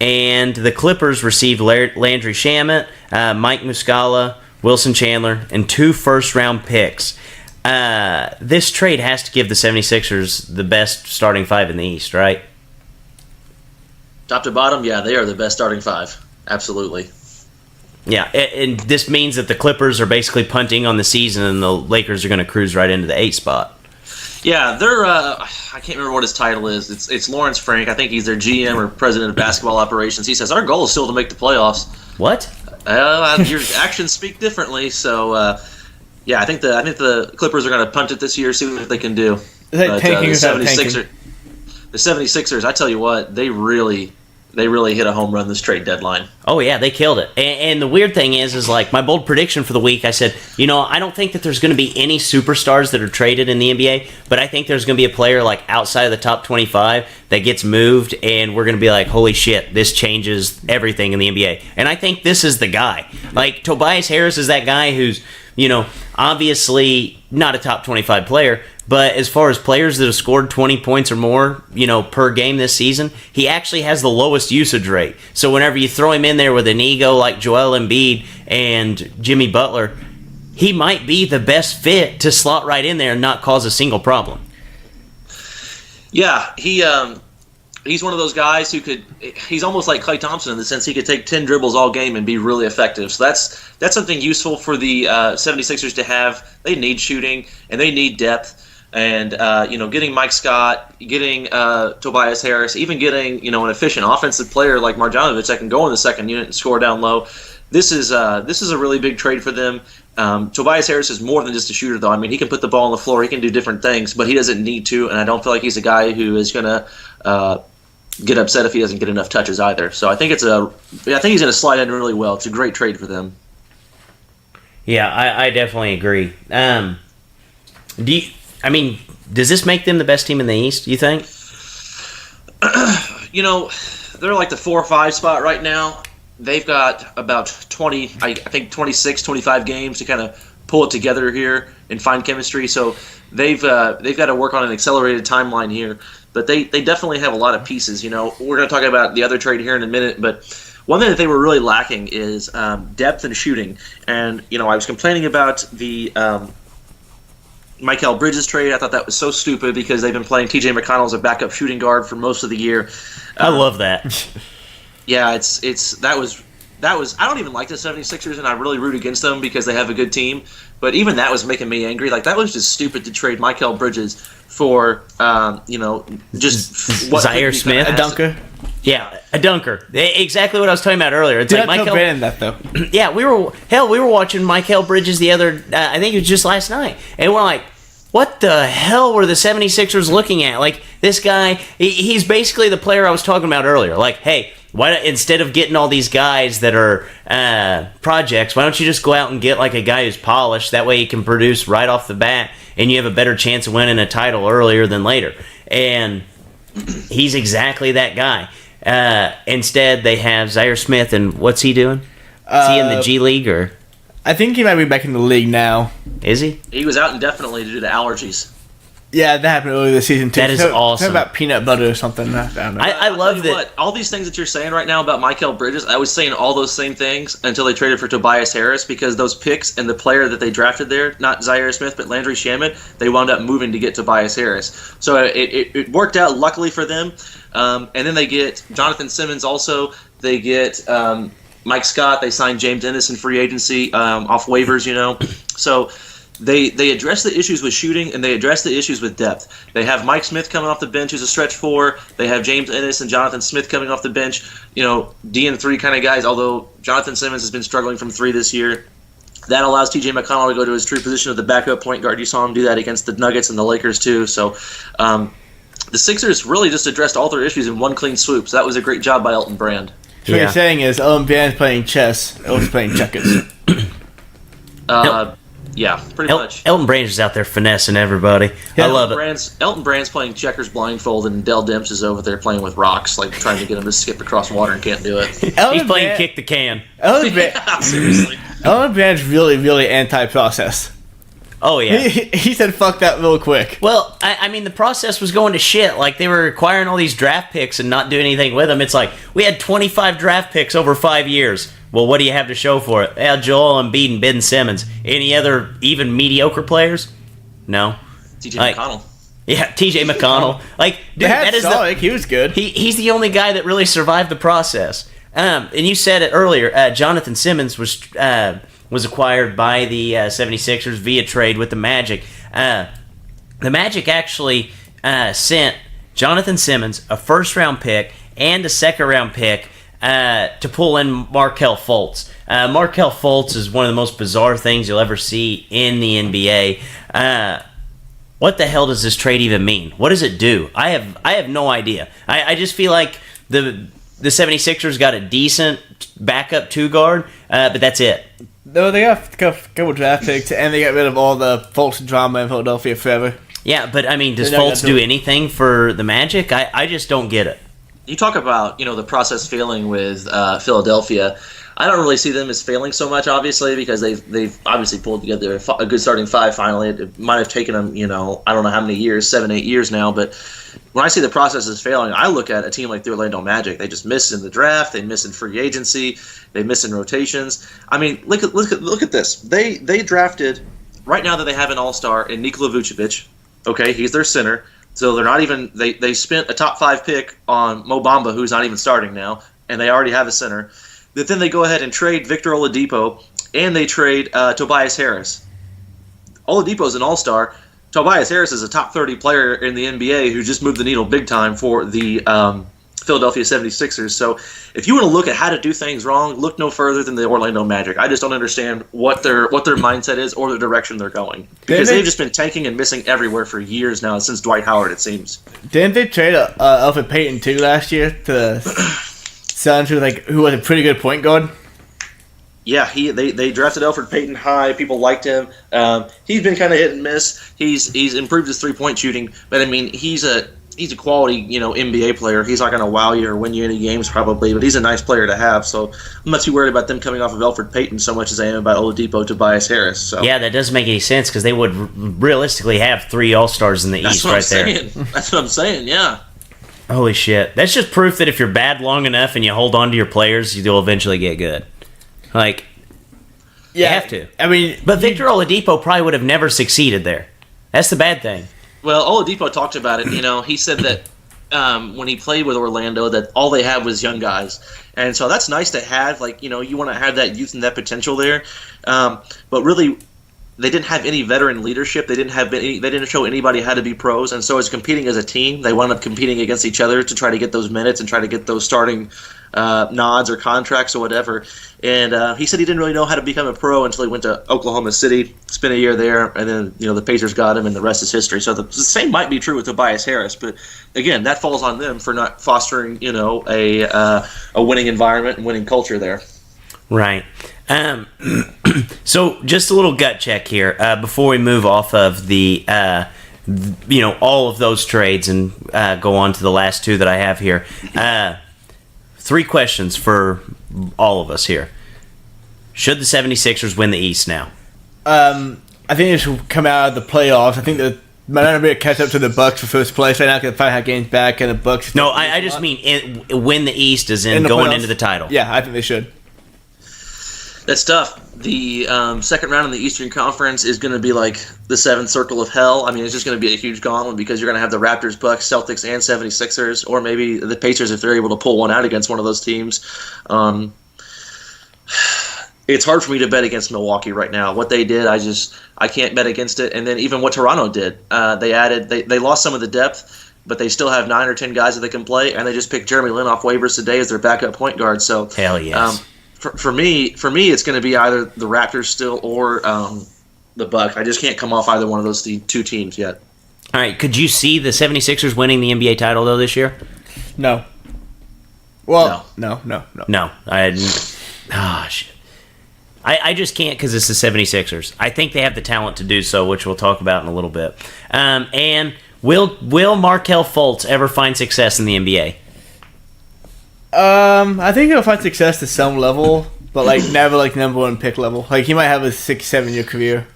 and the Clippers received Landry Shamet, Mike Muscala, Wilson Chandler, and 2 first-round picks. This trade has to give the 76ers the best starting 5 in the East, right? Top to bottom, yeah, they are the best starting 5. Absolutely. Yeah, and this means that the Clippers are basically punting on the season and the Lakers are going to cruise right into the 8th spot. Yeah, they're, I can't remember what his title is. It's Lawrence Frank. I think he's their GM or president of basketball operations. He says, our goal is still to make the playoffs. What? Your actions speak differently, so, yeah, I think the Clippers are going to punt it this year, see what they can do. Tanking tanking. The 76ers, I tell you what, they really hit a home run this trade deadline. Oh, yeah, they killed it. And the weird thing is like my bold prediction for the week, I said, I don't think that there's going to be any superstars that are traded in the NBA, but I think there's going to be a player like outside of the top 25 that gets moved, and we're going to be like, holy shit, this changes everything in the NBA. And I think this is the guy. Like, Tobias Harris is that guy who's, obviously not a top 25 player, but as far as players that have scored 20 points or more, per game this season, he actually has the lowest usage rate. So whenever you throw him in there with an ego like Joel Embiid and Jimmy Butler, he might be the best fit to slot right in there and not cause a single problem. Yeah, he's one of those guys he's almost like Klay Thompson in the sense he could take 10 dribbles all game and be really effective. So that's something useful for the 76ers to have. They need shooting and they need depth. And, getting Mike Scott, getting Tobias Harris, even getting, an efficient offensive player like Marjanovic that can go in the second unit and score down low. This is a really big trade for them. Tobias Harris is more than just a shooter, though. I mean, he can put the ball on the floor. He can do different things, but he doesn't need to. And I don't feel like he's a guy who is going to get upset if he doesn't get enough touches either. So I think he's going to slide in really well. It's a great trade for them. Yeah, I definitely agree. Does this make them the best team in the East, you think? They're like the 4 or 5 spot right now. They've got about 26, 25 games to kind of pull it together here and find chemistry. So they've got to work on an accelerated timeline here. But they definitely have a lot of pieces. We're going to talk about the other trade here in a minute, but one thing that they were really lacking is depth and shooting. And I was complaining about the Michael Bridges trade. I thought that was so stupid because they've been playing T.J. McConnell as a backup shooting guard for most of the year. I love that. Yeah, that was. I don't even like the 76ers, and I really root against them because they have a good team. But even that was making me angry. Like, that was just stupid to trade Michael Bridges for, just Zaire Smith, A dunker. Yeah, a dunker. Exactly what I was talking about earlier. It's Dude, like I Michael. Brandon that though. Yeah, we were watching Michael Bridges the other. I think it was just last night, and we're like, what the hell were the 76ers looking at? Like, this guy, he's basically the player I was talking about earlier. Like, hey, why instead of getting all these guys that are projects, why don't you just go out and get like a guy who's polished? That way he can produce right off the bat, and you have a better chance of winning a title earlier than later. And he's exactly that guy. Instead, they have Zaire Smith, and what's he doing? Is he in the G League, or I think he might be back in the league now. is he? He was out indefinitely due to allergies. Yeah, that happened earlier this season too. That is awesome. Something about peanut butter or something. I don't know. I I'll love tell you that. what, all these things that you're saying right now about Michael Bridges, I was saying all those same things until they traded for Tobias Harris, because those picks and the player that they drafted there, not Zaire Smith but Landry Shamet, they wound up moving to get Tobias Harris. So it worked out luckily for them. And then they get Jonathan Simmons also. They get Mike Scott. They signed James Ennis in free agency off waivers, So They address the issues with shooting, and they address the issues with depth. They have Mike Smith coming off the bench, who's a stretch four. They have James Ennis and Jonathan Smith coming off the bench, D and 3 kind of guys, although Jonathan Simmons has been struggling from 3 this year. That allows T.J. McConnell to go to his true position of the backup point guard. You saw him do that against the Nuggets and the Lakers too. So the Sixers really just addressed all their issues in one clean swoop. So that was a great job by Elton Brand. So what you're saying is Owen Brand's playing chess, Elton's playing checkers. Yeah, pretty much. Elton Brand is out there finessing everybody. I love it. Elton Brand's playing checkers blindfolded, and Dell Demps is over there playing with rocks, like trying to get him to skip across water and can't do it. He's playing kick the can. Seriously. Owen Brand's really, really anti-process. Oh, yeah. He said fuck that real quick. Well, I mean, the process was going to shit. Like, they were acquiring all these draft picks and not doing anything with them. It's like, we had 25 draft picks over 5 years. Well, what do you have to show for it? Joel Embiid and Ben Simmons. Any other even mediocre players? No. T.J. McConnell. Yeah, T.J. McConnell. Like, dude, that is he was good. He's the only guy that really survived the process. And you said it earlier, Jonathan Simmons was acquired by the 76ers via trade with the Magic. The Magic actually sent Jonathan Simmons a first-round pick and a second-round pick to pull in Markelle Fultz. Markelle Fultz is one of the most bizarre things you'll ever see in the NBA. What the hell does this trade even mean? What does it do? I have no idea. I just feel like the 76ers got a decent backup two-guard, but that's it. No, they got a couple draft picks, and they got rid of all the false drama in Philadelphia forever. Yeah, but I mean, does Fultz do anything for the Magic? I just don't get it. You talk about the process failing with Philadelphia. I don't really see them as failing so much, obviously, because they've obviously pulled together a good starting five finally. It might have taken them, I don't know how many years, 7-8 years now. But when I see the process is failing, I look at a team like the Orlando Magic. They just missed in the draft. They missed in free agency. They missed in rotations. I mean, look at this. They drafted, right now that they have an all-star in Nikola Vucevic. Okay, he's their center. So they're not even they spent a top 5 pick on Mo Bamba, who's not even starting now, and they already have a center. That then they go ahead and trade Victor Oladipo, and they trade Tobias Harris. Oladipo's an all-star. Tobias Harris is a top 30 player in the NBA who just moved the needle big time for the Philadelphia 76ers. So if you want to look at how to do things wrong, look no further than the Orlando Magic. I just don't understand what their mindset is or the direction they're going. Because they've just been tanking and missing everywhere for years now, since Dwight Howard, it seems. Didn't they trade Elfrid Payton too last year to Suns, who was a pretty good point guard? Yeah, they drafted Elfrid Payton high. People liked him. He's been kind of hit and miss. He's improved his 3-point shooting, but I mean he's a quality NBA player. He's not going to wow you or win you any games probably, but he's a nice player to have. So I'm not too worried about them coming off of Elfrid Payton so much as I am about Oladipo, Tobias Harris. So yeah, that doesn't make any sense because they would realistically have 3 All-Stars in the East right there. That's what I'm saying. Yeah. Holy shit. That's just proof that if you're bad long enough and you hold on to your players, you'll eventually get good. Like, you have to. I mean, But Victor Oladipo probably would have never succeeded there. That's the bad thing. Well, Oladipo talked about it. He said that when he played with Orlando, that all they had was young guys, and so that's nice to have. Like, you want to have that youth and that potential there, but really, they didn't have any veteran leadership. They didn't show anybody how to be pros, and so as competing as a team, they wound up competing against each other to try to get those minutes and try to get those starting nods or contracts or whatever. And he said he didn't really know how to become a pro until he went to Oklahoma City, spent a year there, and then the Pacers got him, and the rest is history. So the same might be true with Tobias Harris, but again, that falls on them for not fostering a winning environment and winning culture there. Right. So just a little gut check here before we move off of the all of those trades and go on to the last two that I have here. 3 questions for all of us here. Should the 76ers win the East now? I think they should come out of the playoffs. I think that might not be able to catch up to the Bucks for first place. They're not going to have games back, and the Bucks. No, I just mean win the East as in the going playoffs. into the title. Yeah, I think they should. That's tough. The second round in the Eastern Conference is going to be like the seventh circle of hell. I mean, it's just going to be a huge gauntlet because you're going to have the Raptors, Bucks, Celtics, and 76ers, or maybe the Pacers if they're able to pull one out against one of those teams. It's hard for me to bet against Milwaukee right now. What they did, I can't bet against it. And then even what Toronto did, they lost some of the depth, but they still have 9 or 10 guys that they can play, and they just picked Jeremy Lin off waivers today as their backup point guard. So Hell yes. For me, it's going to be either the Raptors still or the Bucks. I just can't come off either one of those two teams yet. All right, could you see the 76ers winning the NBA title, though, this year? No. Well, no. No. Shit. I just can't because it's the 76ers. I think they have the talent to do so, which we'll talk about in a little bit. And will Markelle Fultz ever find success in the NBA? I think he'll find success to some level, but never number 1 pick level. He might have a 6-7 year career.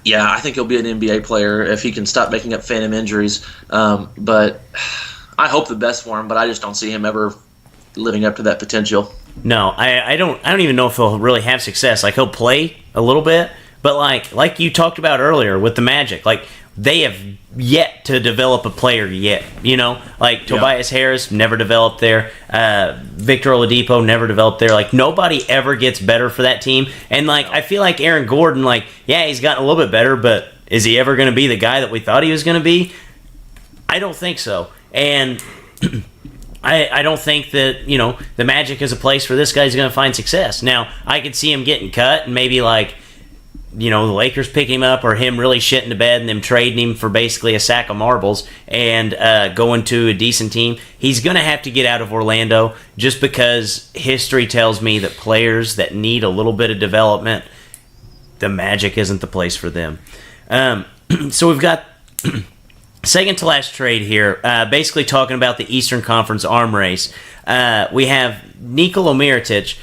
Yeah, I think he'll be an NBA player if he can stop making up phantom injuries. But I hope the best for him, but I just don't see him ever living up to that potential. No, I don't even know if he'll really have success. He'll play a little bit, but like you talked about earlier with the Magic, they have yet to develop a player yet. Tobias Harris never developed there. Victor Oladipo never developed there. Nobody ever gets better for that team. And I feel like Aaron Gordon, he's gotten a little bit better, but is he ever going to be the guy that we thought he was going to be? I don't think so. And I don't think that, the Magic is a place where this guy's going to find success. Now, I could see him getting cut and maybe the Lakers pick him up or him really shitting the bed and them trading him for basically a sack of marbles and going to a decent team. He's going to have to get out of Orlando just because history tells me that players that need a little bit of development, the Magic isn't the place for them. So we've got second to last trade here, basically talking about the Eastern Conference arm race. We have Nikola Mirotic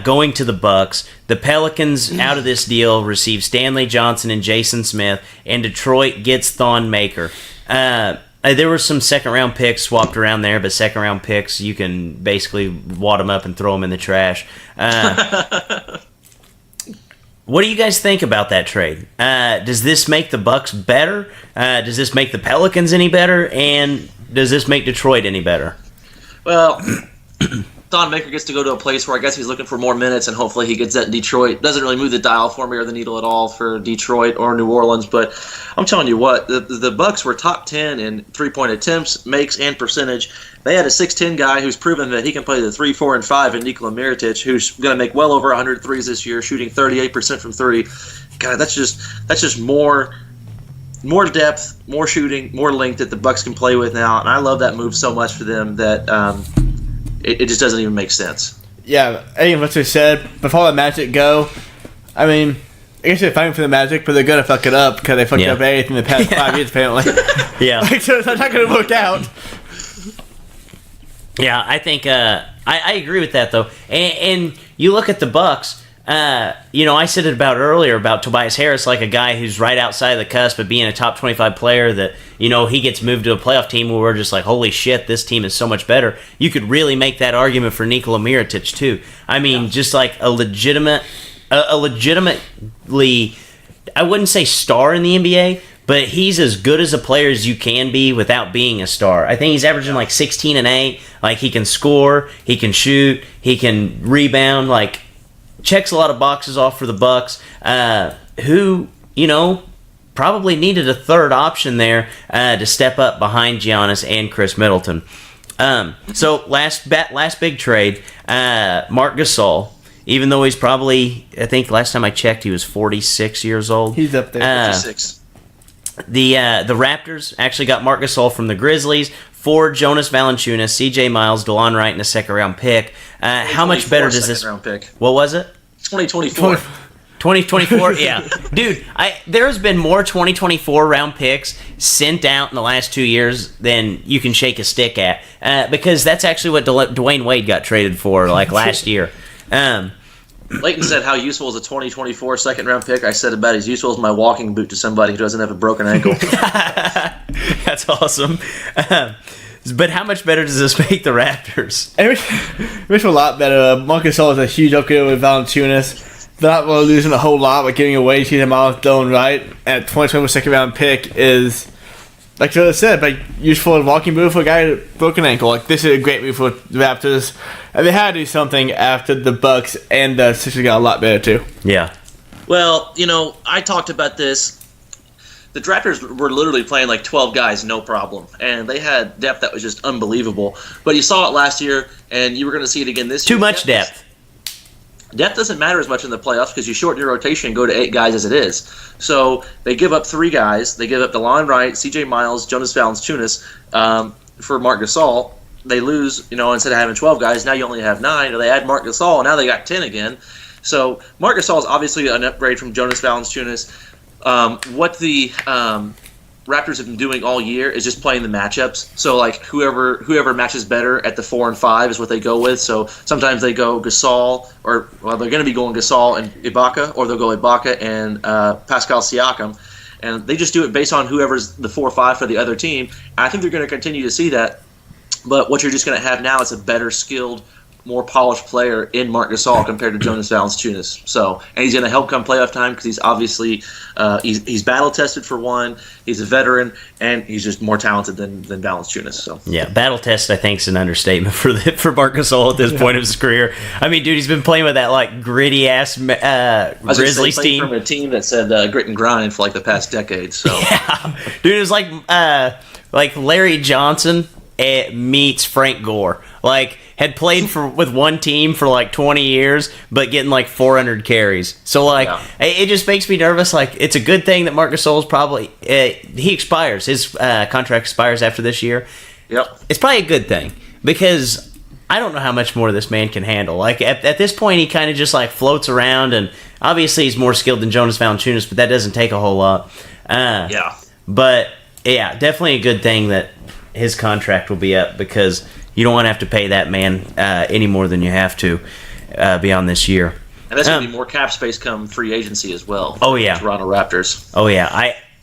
going to the Bucks. The Pelicans, out of this deal, receive Stanley Johnson and Jason Smith, and Detroit gets Thon Maker. There were some second-round picks swapped around there, but second-round picks, you can basically wad them up and throw them in the trash. What do you guys think about that trade? Does this make the Bucks better? Does this make the Pelicans any better? And does this make Detroit any better? Well, Thon Maker gets to go to a place where I guess he's looking for more minutes, and hopefully he gets that in Detroit. Doesn't really move the dial for me or the needle at all for Detroit or New Orleans, but I'm telling you what, the Bucks were top 10 in three-point attempts, makes, and percentage. They had a 6'10 guy who's proven that he can play the 3, 4, and 5 in Nikola Mirotic, who's going to make well over 100 threes this year, shooting 38% from 3. God, that's just more depth, more shooting, more length that the Bucks can play with now, and I love that move so much for them that it just doesn't even make sense. Yeah, anything what they said, before the Magic go, I mean, I guess they're fighting for the Magic, but they're going to fuck it up because they fucked up everything in the past 5 years, apparently. Yeah. So it's not going to work out. Yeah, I think I agree with that, though. And you look at the Bucks, I said it about earlier about Tobias Harris, like a guy who's right outside of the cusp of being a top 25 player that, he gets moved to a playoff team where we're just like, holy shit, this team is so much better. You could really make that argument for Nikola Mirotic, too. I mean, just like a legitimately, I wouldn't say star in the NBA, but he's as good as a player as you can be without being a star. I think he's averaging like 16 and 8. Like, he can score, he can shoot, he can rebound, like, checks a lot of boxes off for the Bucks, who, probably needed a third option there to step up behind Giannis and Chris Middleton. So last big trade, Marc Gasol. Even though he's probably, I think last time I checked, he was 46 years old. He's up there. 56. The Raptors actually got Marc Gasol from the Grizzlies for Jonas Valanciunas, C.J. Miles, DeLon Wright, and a second-round pick. How much better does this? Round pick. What was it? 2024. 2024, yeah. Dude, there has been more 2024 round picks sent out in the last 2 years than you can shake a stick at, because that's actually what Dwayne Wade got traded for last year. Leighton said, how useful is a 2024 second-round pick? I said about as useful as my walking boot to somebody who doesn't have a broken ankle. That's awesome. But how much better does this make the Raptors? It makes a lot better. Marc Gasol is a huge upgrade with Valanciunas. They're not really losing a whole lot by giving away CJ Miles, DeLon Wright. And a 2024 second-round pick is, like Joe said, useful as walking boot for a guy with a broken ankle. Like, this is a great move for the Raptors. And they had to do something after the Bucks and the Sixers got a lot better, too. Yeah. Well, I talked about this. The Raptors were literally playing like 12 guys, no problem. And they had depth that was just unbelievable. But you saw it last year, and you were going to see it again this year. Too much depth. Depth doesn't matter as much in the playoffs because you shorten your rotation and go to 8 guys as it is. So they give up 3 guys. They give up DeLon Wright, C.J. Miles, Jonas Valanciunas for Marc Gasol. They lose, instead of having 12 guys, now you only have 9. Or they add Marc Gasol, and now they got 10 again. So Marc Gasol is obviously an upgrade from Jonas Valanciunas. What the Raptors have been doing all year is just playing the matchups. So like whoever matches better at the 4 and 5 is what they go with. So sometimes they go Gasol, they're going to be going Gasol and Ibaka, or they'll go Ibaka and Pascal Siakam, and they just do it based on whoever's the 4 or 5 for the other team. And I think they're going to continue to see that. But what you're just going to have now is a better skilled, more polished player in Marc Gasol compared to Jonas Valanciunas. So, and he's going to help come playoff time because he's obviously he's battle tested for one. He's a veteran, and he's just more talented than Valanciunas. So yeah, battle test I think is an understatement for Marc Gasol at this point of his career. I mean, dude, he's been playing with that like gritty ass Grizzlies team from a team that said grit and grind for like the past decade. So yeah, dude, it was like Larry Johnson meets Frank Gore. Like, had played with one team for like 20 years, but getting like 400 carries. So like, it just makes me nervous. Like, it's a good thing that Marc Gasol's probably he expires. His contract expires after this year. Yep, it's probably a good thing because I don't know how much more this man can handle. Like at this point, he kind of just like floats around, and obviously he's more skilled than Jonas Valanciunas, but that doesn't take a whole lot. But yeah, definitely a good thing that his contract will be up because you don't want to have to pay that man any more than you have to beyond this year. And that's going to be more cap space come free agency as well. Oh, yeah. Toronto Raptors. Oh, yeah.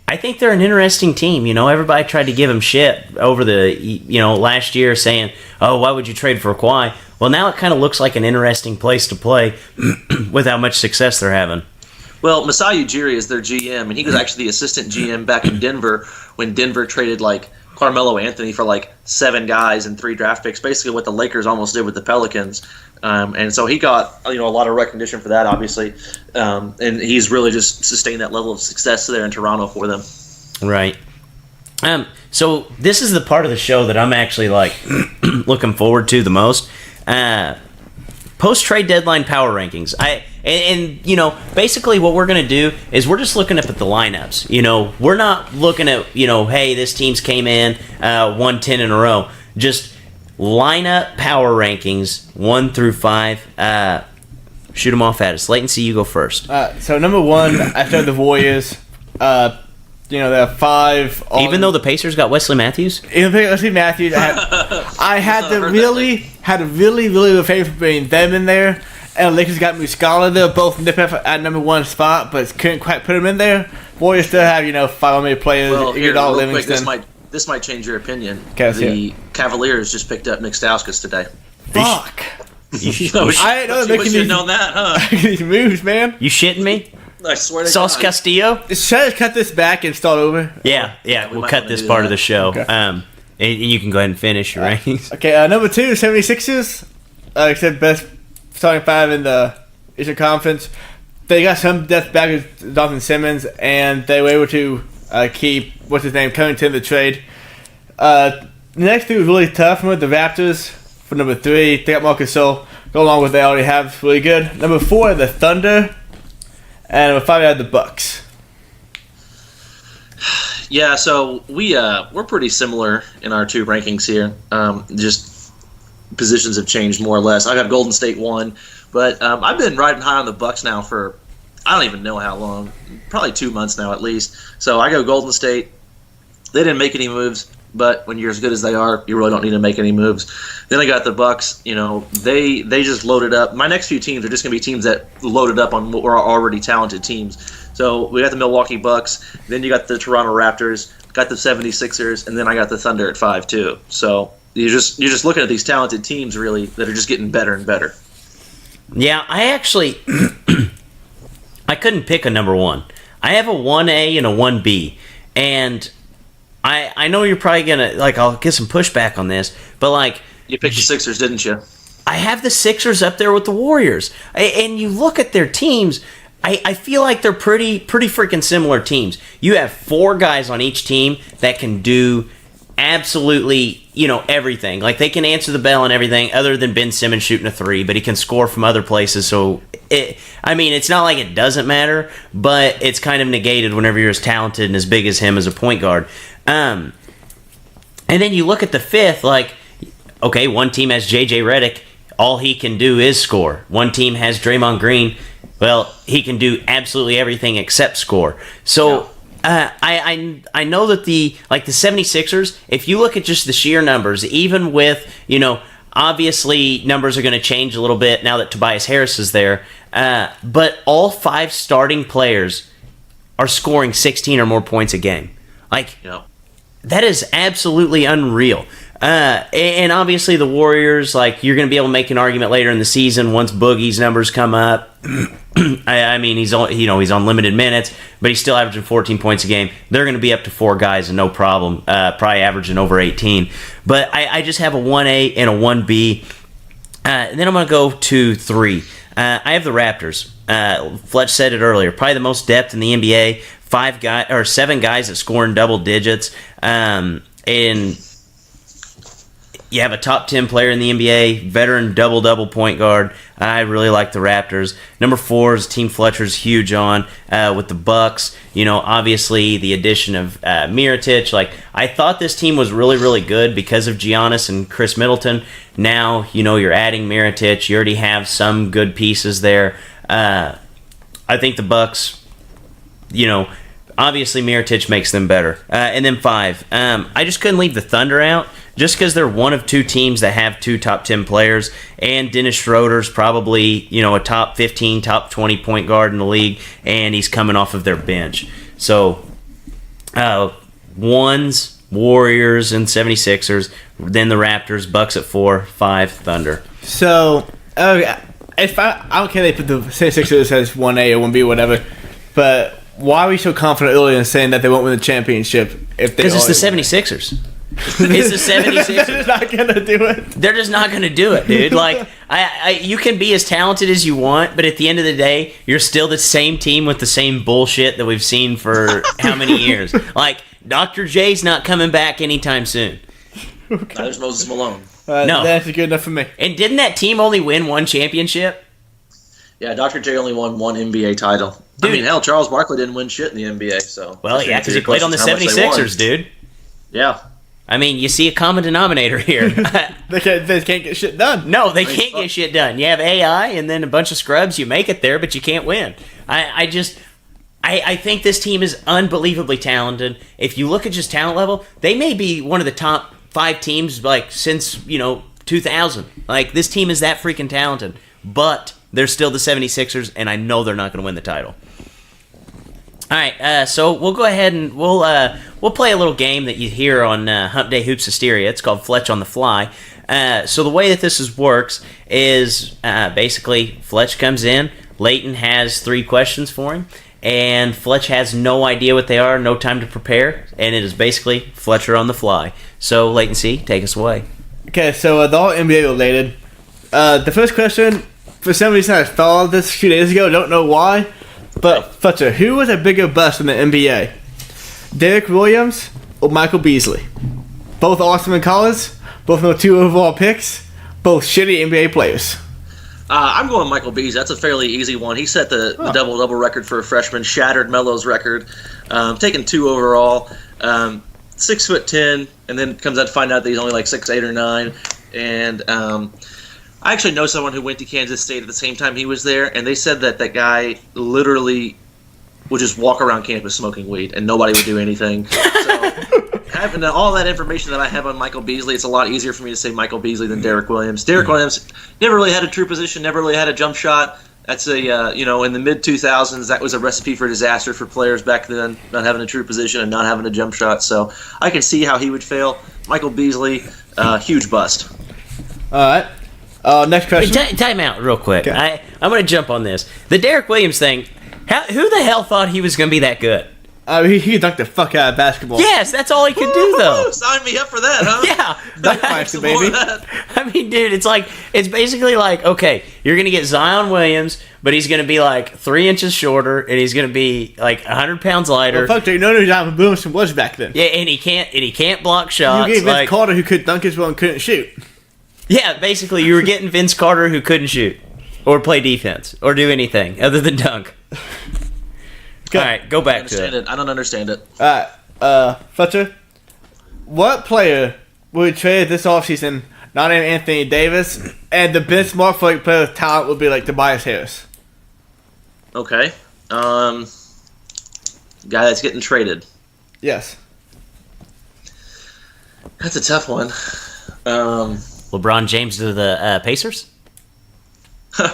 I think they're an interesting team. Everybody tried to give them shit over the last year saying, oh, why would you trade for Kawhi? Well, now it kind of looks like an interesting place to play with how much success they're having. Well, Masai Ujiri is their GM, and he was actually the assistant GM back in Denver when Denver traded like Carmelo Anthony for like 7 guys and 3 draft picks, basically what the Lakers almost did with the Pelicans. And so he got a lot of recognition for that, obviously, and he's really just sustained that level of success there in Toronto for them. Right. So this is the part of the show that I'm actually like looking forward to the most. Post-trade deadline power rankings. Basically what we're going to do is we're just looking up at the lineups. We're not looking at, hey, this team's came in, won 10 in a row. Just lineup power rankings, 1 through 5. Shoot them off at us. Latency, you go first. So number 1, I started the Warriors. There are 5. Even though the Pacers got Wesley Matthews? Wesley Matthews. I had to really, really favorite between them in there. And Lakers got Muscala. They're both nipping at number one spot, but couldn't quite put him in there. Warriors still have 5 major players. Well, here, Iguodala, real quick, Livingston. this might change your opinion. Okay, let's hear The Cavaliers just picked up Nick Stauskas today. Fuck. You know, I didn't know they're you making should these- have known that, huh? These moves, man. You shitting me? I swear to Sauce God. Castillo? Should I cut this back and start over? Yeah, we we'll might cut wanna this do part that. of the show. Okay. And you can go ahead and finish your rankings. Okay, number 2, 76ers. Except best starting 5 in the Eastern Conference. They got some depth back with Jonathan Simmons, and they were able to keep, Covington the trade. The next 2 was really tough. The Raptors for number 3. They got Marcus Gasol. Go along with what they already have. Really good. Number 4, the Thunder. And number 5, I had the Bucks. Yeah, so we're pretty similar in our 2 rankings here. Just positions have changed more or less. I got Golden State 1, but I've been riding high on the Bucks now for I don't even know how long, probably 2 months now at least. So I go Golden State. They didn't make any moves, but when you're as good as they are, you really don't need to make any moves. Then I got the Bucks. They just loaded up. My next few teams are just going to be teams that loaded up on what are already talented teams. So we got the Milwaukee Bucks. Then you got the Toronto Raptors. Got the 76ers, and then I got the Thunder at 5 too. So you're just looking at these talented teams really that are just getting better and better. Yeah, I actually I couldn't pick a number 1. I have a 1A and a 1B, and I know you're probably gonna I'll get some pushback on this, but You picked the Sixers, didn't you? I have the Sixers up there with the Warriors, and you look at their teams. I feel like they're pretty freaking similar teams. You have 4 guys on each team that can do absolutely, everything. They can answer the bell and everything other than Ben Simmons shooting a 3, but he can score from other places. So, it's not like it doesn't matter, but it's kind of negated whenever you're as talented and as big as him as a point guard. And then you look at the 5th, okay, one team has J.J. Redick. All he can do is score. One team has Draymond Green. Well, he can do absolutely everything except score. So I know that the 76ers, if you look at just the sheer numbers, even with, obviously numbers are going to change a little bit now that Tobias Harris is there, but all 5 starting players are scoring 16 or more points a game. That is absolutely unreal. And obviously the Warriors, you're going to be able to make an argument later in the season once Boogie's numbers come up. He's on limited minutes, but he's still averaging 14 points a game. They're going to be up to 4 guys and no problem, probably averaging over 18. But I just have a 1A and a 1B. And then I'm going to go to 3. I have the Raptors. Fletch said it earlier, probably the most depth in the NBA. 7 guys that score in double digits. And you have a top 10 player in the NBA, veteran double point guard. I really like the Raptors. Number 4 is Team Fletcher's huge on with the Bucks. Obviously the addition of Mirotic. I thought this team was really, really good because of Giannis and Chris Middleton. Now, you're adding Mirotic. You already have some good pieces there. I think the Bucks, obviously Mirotic makes them better. And then 5. I just couldn't leave the Thunder out. Just because they're one of 2 teams that have 2 top 10 players, and Dennis Schroeder's probably, a top 15, top 20 point guard in the league, and he's coming off of their bench. So, 1s, Warriors, and 76ers, then the Raptors, Bucks at 4, 5, Thunder. So, if I don't care they put the 76ers as 1A or 1B or whatever, but why are we so confident earlier in saying that they won't win the championship if they? Because it's the 76ers. It's the 76ers. They're not gonna do it. They're just not going to do it, dude. You can be as talented as you want, but at the end of the day, you're still the same team with the same bullshit that we've seen for how many years. Dr. J's not coming back anytime soon. There's Moses Malone. No. That's good enough for me. And didn't that team only win 1 championship? Yeah, Dr. J only won 1 NBA title. Dude. Hell, Charles Barkley didn't win shit in the NBA. So. Well, yeah, because he played on the 76ers, dude. Yeah. You see a common denominator here. They can't get shit done. No, they can't get shit done. You have AI and then a bunch of scrubs. You make it there, but you can't win. I think this team is unbelievably talented. If you look at just talent level, they may be one of the top 5 teams since 2000. This team is that freaking talented. But they're still the 76ers, and I know they're not going to win the title. All right, so we'll go ahead and we'll play a little game that you hear on Hump Day Hoops Hysteria. It's called Fletch on the Fly. So the way that works is basically Fletch comes in, Leighton has 3 questions for him, and Fletch has no idea what they are, no time to prepare, and it is basically Fletcher on the fly. So Leighton C, take us away. Okay, so they're all NBA related. The first question, for some reason I thought of this a few days ago, don't know why, but Fletcher, who was a bigger bust in the NBA? Derek Williams or Michael Beasley? Both awesome in college, both no 2 overall picks, both shitty NBA players. I'm going Michael Beasley. That's a fairly easy one. He set the double-double record for a freshman, shattered Melo's record, taking 2 overall, 6'10", and then comes out to find out that he's only like 6'8" or 9. And I actually know someone who went to Kansas State at the same time he was there, and they said that guy literally would just walk around campus smoking weed, and nobody would do anything. So having all that information that I have on Michael Beasley, it's a lot easier for me to say Michael Beasley than Derek Williams. Derek Williams never really had a true position, never really had a jump shot. That's in the mid-2000s, that was a recipe for disaster for players back then, not having a true position and not having a jump shot. So I can see how he would fail. Michael Beasley, huge bust. All right. Next question. Time out real quick. Okay. I'm going to jump on this. The Derek Williams thing, who the hell thought he was going to be that good? He could dunk the fuck out of basketball. Yes, that's all he could do, though. Sign me up for that, huh? Yeah. Dunk master, baby. I mean, dude, it's basically like, okay, you're going to get Zion Williams, but he's going to be like 3 inches shorter, and he's going to be like 100 pounds lighter. Well, fuck, you know who John Williamson was back then. Yeah, and he can't block shots. You gave Vince Carter, who could dunk as well and couldn't shoot. Yeah, basically, you were getting Vince Carter, who couldn't shoot or play defense or do anything other than dunk. Okay. All right, go back to it. I don't understand it. Fletcher, what player would trade this offseason not named Anthony Davis, and the benchmark for like player with talent would be like Tobias Harris? Okay. Guy that's getting traded. Yes. That's a tough one. LeBron James to the Pacers?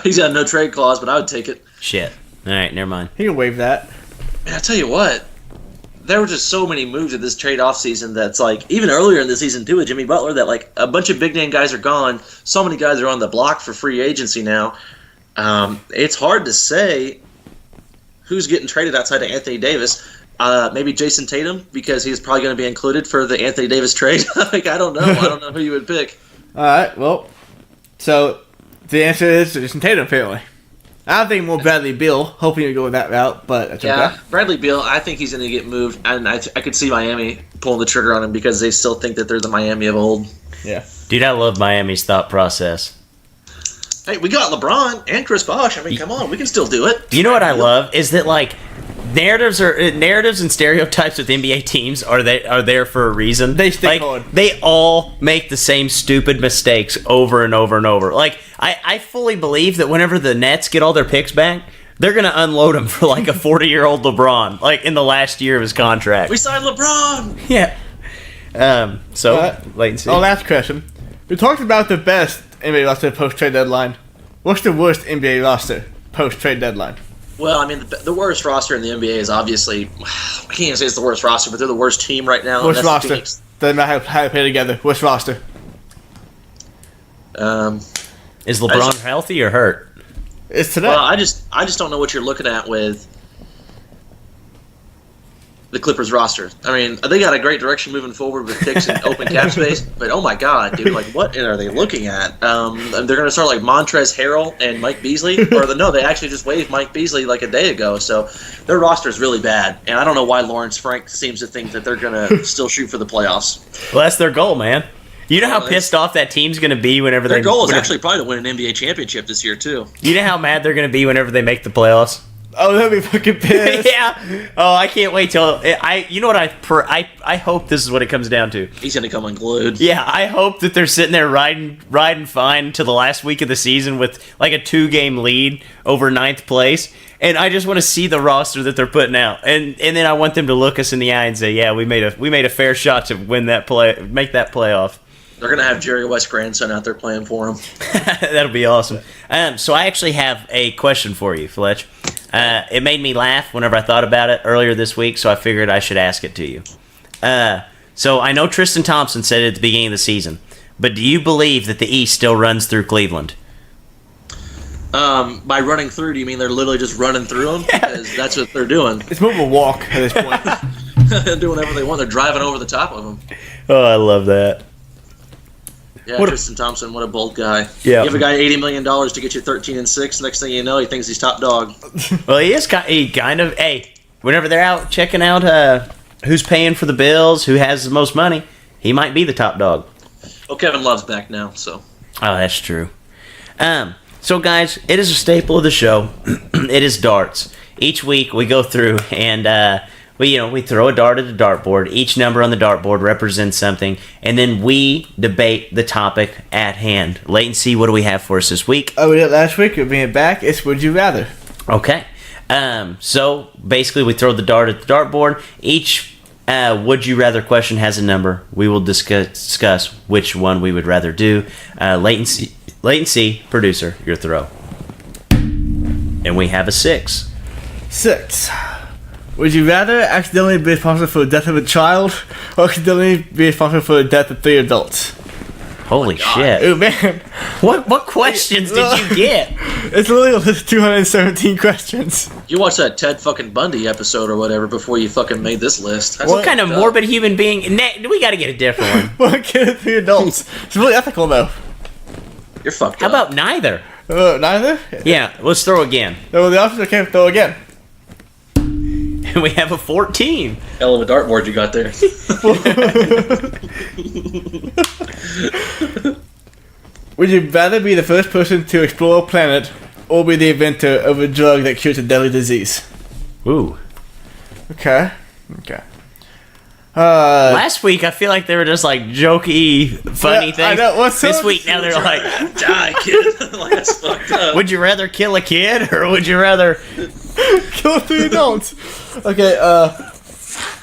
He's got no trade clause, but I would take it. Shit. All right, never mind. He can waive that. Man, I tell you what, there were just so many moves at this trade offseason that's like, even earlier in the season too with Jimmy Butler, that like a bunch of big name guys are gone. So many guys are on the block for free agency now. It's hard to say who's getting traded outside of Anthony Davis. Maybe Jason Tatum, because he's probably going to be included for the Anthony Davis trade. Like, I don't know. I don't know who you would pick. All right, well, so the answer is Jason Tatum, apparently. I don't think more Bradley Beal, hoping to go that route, but that's okay. Bradley Beal, I think he's going to get moved, and I could see Miami pulling the trigger on him because they still think that they're the Miami of old. Yeah. Dude, I love Miami's thought process. Hey, we got LeBron and Chris Bosh. I mean, come on, we can still do it. You know what I love is that like narratives and stereotypes with NBA teams are there for a reason. They stick like, hard. They all make the same stupid mistakes over and over and over. Like I fully believe that whenever the Nets get all their picks back, they're gonna unload him for like a 40-year-old LeBron, like in the last year of his contract. We signed LeBron. Yeah. Latency. Last question. We talked about the best NBA roster post-trade deadline. What's the worst NBA roster post-trade deadline? Well, I mean, the worst roster in the NBA is obviously, I can't even say it's the worst roster, but they're the worst team right now. Worst and that's roster. the Phoenix. Doesn't matter how to play together. Worst roster. Is LeBron healthy or hurt? It's today. Well, I just don't know what you're looking at with the Clippers roster. I mean, they got a great direction moving forward with picks and open cap space, but oh my god, dude, like what are they looking at? They're going to start like Montrezl Harrell and Mike Beasley, no, they actually just waived Mike Beasley like a day ago. So their roster is really bad, and I don't know why Lawrence Frank seems to think that they're going to still shoot for the playoffs. Well, that's their goal, man. You know how pissed off that team's going to be whenever their goal is actually probably to win an NBA championship this year too. You know how mad they're going to be whenever they make the playoffs? Oh, they'll be fucking pissed. Yeah. Oh, I can't wait till you know what I hope this is what it comes down to. He's going to come unglued. Yeah, I hope that they're sitting there riding fine to the last week of the season with like a 2-game lead over 9th place. And I just want to see the roster that they're putting out, and then I want them to look us in the eye and say, "Yeah, we made a fair shot to win that make that playoff." They're gonna have Jerry West's grandson out there playing for him. That'll be awesome. So I actually have a question for you, Fletch. It made me laugh whenever I thought about it earlier this week, so I figured I should ask it to you. So I know Tristan Thompson said it at the beginning of the season, but do you believe that the East still runs through Cleveland? By running through, do you mean they're literally just running through them? Because that's what they're doing. It's more of a walk at this point. They're doing whatever they want. They're driving over the top of them. Oh, I love that. Yeah, What a- Tristan Thompson, what a bold guy. Yeah. You give a guy $80 million to get you 13-6. Next thing you know, he thinks he's top dog. Well, he kind of. Hey, whenever they're out checking out who's paying for the bills, who has the most money, he might be the top dog. Well, Kevin Love's back now, so. Oh, that's true. So guys, it is a staple of the show. It is darts. Each week we go through and we throw a dart at the dartboard. Each number on the dartboard represents something, and then we debate the topic at hand. Leighton C, what do we have for us this week? Oh, we did it last week. We're being back. It's Would You Rather. Okay. So basically, we throw the dart at the dartboard. Each would you rather question has a number. We will discuss which one we would rather do. Leighton C, producer, your throw. And we have a 6. 6. Would you rather accidentally be responsible for the death of a child or accidentally be responsible for the death of 3 adults? Holy shit. Oh, man. What questions did you get? It's literally a list of 217 questions. You watched that Ted fucking Bundy episode or whatever before you fucking made this list. That's What kind of fucked up. morbid human being? We got to get a different one. One kid and 3 adults. It's really ethical, though. You're fucked How up. about neither? Neither? Yeah, let's throw again. No, the options okay, throw again. And we have a 14. Hell of a dartboard you got there. Would you rather be the first person to explore a planet or be the inventor of a drug that cures a deadly disease? Ooh. Okay. Last week, I feel like they were just like jokey, funny Yeah, I things. know. What's This up? week, now they're like, Die, kid. Like, that's fucked up. would you rather kill a kid or would you rather. Kill 3 adults. Okay,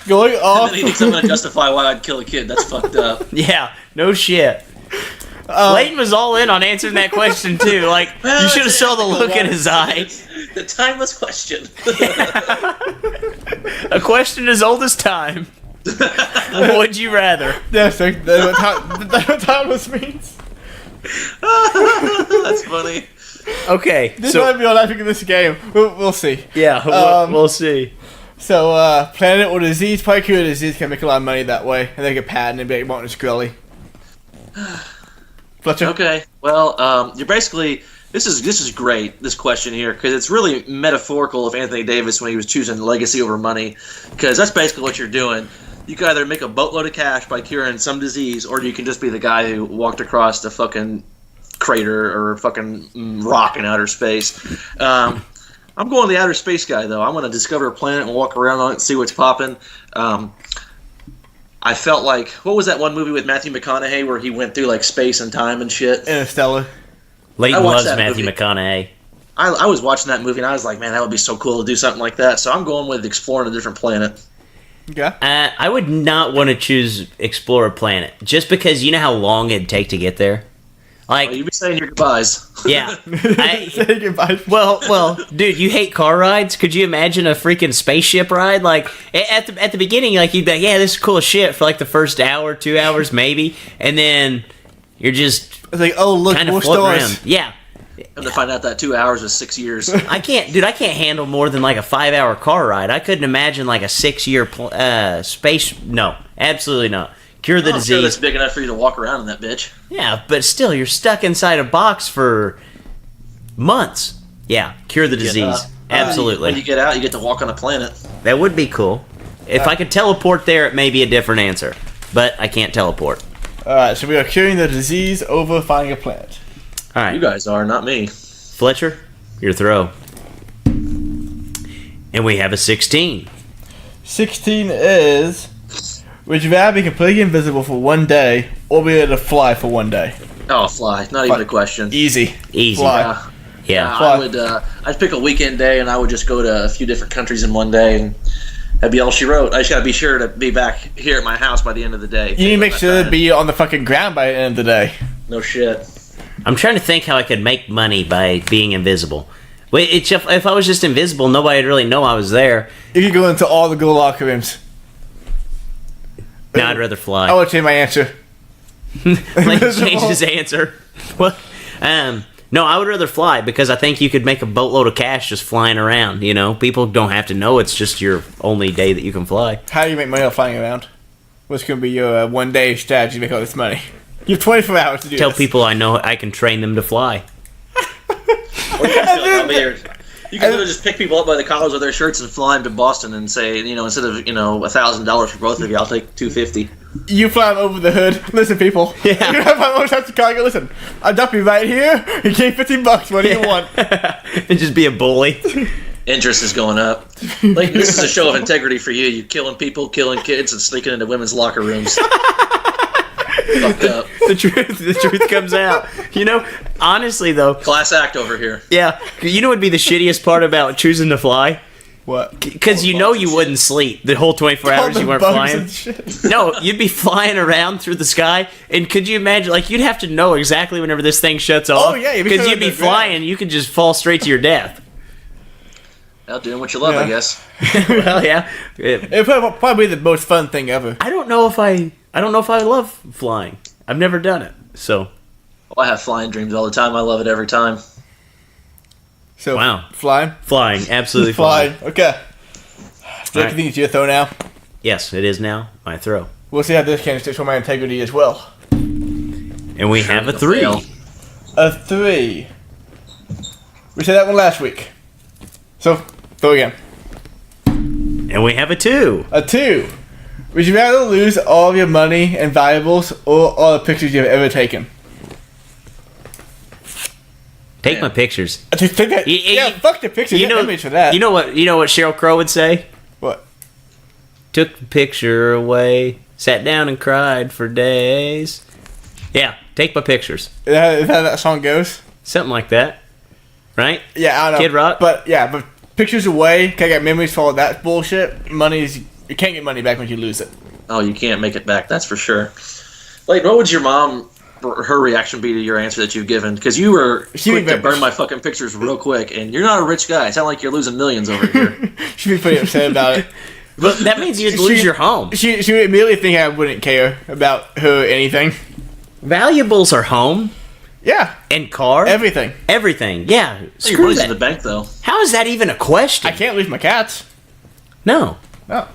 going And off. then he thinks I'm going to justify why I'd kill a kid. That's fucked up. Yeah, no shit. Leighton was all in on answering that question, too. Like, Well, you should have it's saw the ethical, look in right? his eye. It's the timeless question. A question as old as time. Would you rather? Yes, that's what timeless means. That's funny. Okay, This so might be all I think of this game. We'll see. yeah, we'll see. So, planet or disease, probably cure a disease can make a lot of money that way, and they get patent and be like Martin Shkreli. Fletcher? Okay. Well, you're basically this is great, this question here, because it's really metaphorical of Anthony Davis when he was choosing legacy over money, because that's basically what you're doing. You can either make a boatload of cash by curing some disease, or you can just be the guy who walked across the fucking crater or fucking rock in outer space. I'm going the outer space guy, though. I'm going to discover a planet and walk around on it and see what's popping. I felt like, what was that one movie with Matthew McConaughey where he went through like space and time and shit? Interstellar. Leighton I watched loves that Matthew movie. McConaughey. I was watching that movie and I was like, man, that would be so cool to do something like that. So I'm going with exploring a different planet. Okay. I would not want to choose explore a planet just because you know how long it'd take to get there. Like, Well, you be saying your goodbyes. yeah. Say goodbye. Well, dude, you hate car rides? Could you imagine a freaking spaceship ride? Like at the beginning, like you'd be like, yeah, this is cool as shit for like the first hour, 2 hours maybe, and then you're just It's like, oh, look, kind of more floating stars. around. Yeah, Come to find out that 2 hours is 6 years. I can't handle more than like a 5-hour car ride. I couldn't imagine like a 6-year space. No, absolutely not. Cure the I'm sure disease. that's big enough for you to walk around in that bitch. Yeah, but still, you're stuck inside a box for months. Yeah, cure the disease. Absolutely. When you get out, you get to walk on a planet. That would be cool. If I could teleport there, it may be a different answer. But I can't teleport. Alright, so we are curing the disease over finding a planet. All right, You guys are, not me. Fletcher, your throw. And we have a 16. 16 is... Would you rather be completely invisible for 1 day or be able to fly for 1 day? Oh, fly. Not even a question. Easy. Easy. Fly. Yeah. I would. I'd pick a weekend day, and I would just go to a few different countries in 1 day, and That'd be all she wrote. I just gotta be sure to be back here at my house by the end of the day. You need to make sure to be on the fucking ground by the end of the day. No shit. I'm trying to think how I could make money by being invisible. Wait, if I was just invisible, nobody'd really know I was there. You could go into all the good locker rooms. No, I'd rather fly. I would change my answer. Like change his answer. What? No, I would rather fly because I think you could make a boatload of cash just flying around. You know, people don't have to know it's just your only day that you can fly. How do you make money off flying around? What's going to be your one-day strategy to make all this money? You have 24 hours to do Tell this. people I know I can train them to fly. Or you can literally just pick people up by the collars of their shirts and fly them to Boston and say, instead of $1,000 for both of you, I'll take $250. You fly them over the hood. Listen, people. Yeah. You have my own type of car. Go, listen, I'll dump you right here. You gave $15. What do you want? And just be a bully. Interest is going up. Like, this is a show of integrity for you. You killing people, killing kids, and sneaking into women's locker rooms. Fucked up. The truth comes out. Honestly though, Class act over here. yeah. What would be the shittiest part about choosing to fly? What? Because you wouldn't sleep the whole 24 hours you weren't Bugs flying. and shit. No, you'd be flying around through the sky, and could you imagine? Like, you'd have to know exactly whenever this thing shuts off. Oh, yeah, you'd be because coming you'd be to the ground. flying, you could just fall straight to your death. Well, doing what you love, I Yeah. guess. Well, yeah. It'd probably be the most fun thing ever. I don't know if I love flying. I've never done it, so Well, I have flying dreams all the time. I love it every time. So, Wow. flying? flying, absolutely flying. Okay. So All I right. think it's your throw now. Yes, it is now my throw, We'll see how this can stick for my integrity as well. and we have a 3. Fail. A 3. We said that one last week. So, throw again. And we have a 2. A 2. Would you rather lose all of your money and valuables or all the pictures you've ever taken? Take Yeah. my pictures. Take that. Yeah, fuck the pictures. You know for that. You know what Sheryl Crow would say? What? Took the picture away, sat down and cried for days. Yeah, take my pictures. Is that how that song goes? Something like that. Right? Yeah, I don't know. Kid Rock? But pictures away. Can I get memories for all that bullshit? You can't get money back when you lose it. Oh, you can't make it back. That's for sure. Like, what would your mom, her reaction be to your answer that you've given? Because you were She'd quick be to very- burn my fucking pictures real quick, and you're not a rich guy. It sounds like you're losing millions over here. She'd be pretty upset about it. But that means you'd lose your home. She would immediately think I wouldn't care about her anything. Valuables are home Yeah, and car. everything. Everything. Yeah. Your Screw money's in the that. bank, though. How is that even a question? I can't lose my cats. No. No,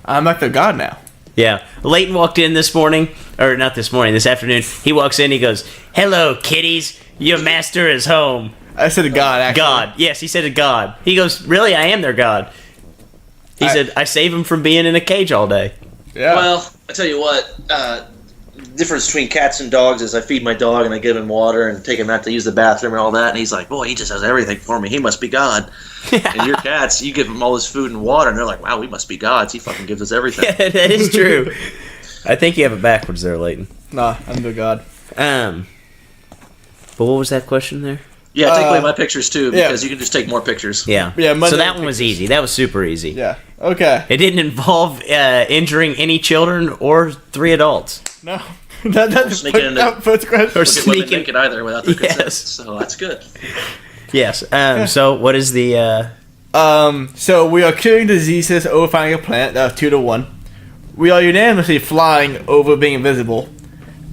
I'm like their god now. Yeah. Leighton walked in this morning, or not this morning, this afternoon. He walks in, he goes, "Hello, kitties. Your master is home." I said to God, actually. God. Yes, he said to God. He goes, "Really? I am their God." He said, "I save him from being in a cage all day." Yeah. Well, I tell you what, difference between cats and dogs is I feed my dog and I give him water and take him out to use the bathroom and all that, and he's like, boy, he just does everything for me. He must be God. And your cats, you give them all this food and water, and they're like, wow, we must be gods. He fucking gives us everything. Yeah, that is true. I think you have it backwards there, Leighton. Nah, I'm their god. But what was that question there? Yeah, take away my pictures too, yeah. because you can just take more pictures. Yeah. Yeah, So that one was easy. That was super easy. Yeah. Okay. It didn't involve injuring any children or 3 adults. No. That's Sneak it into- first question. Or Don't get women sneaking. naked either without their consent, Yes. so that's good. Yes. So what is the? So we are killing diseases over finding a planet. 2-1. We are unanimously flying over being invisible,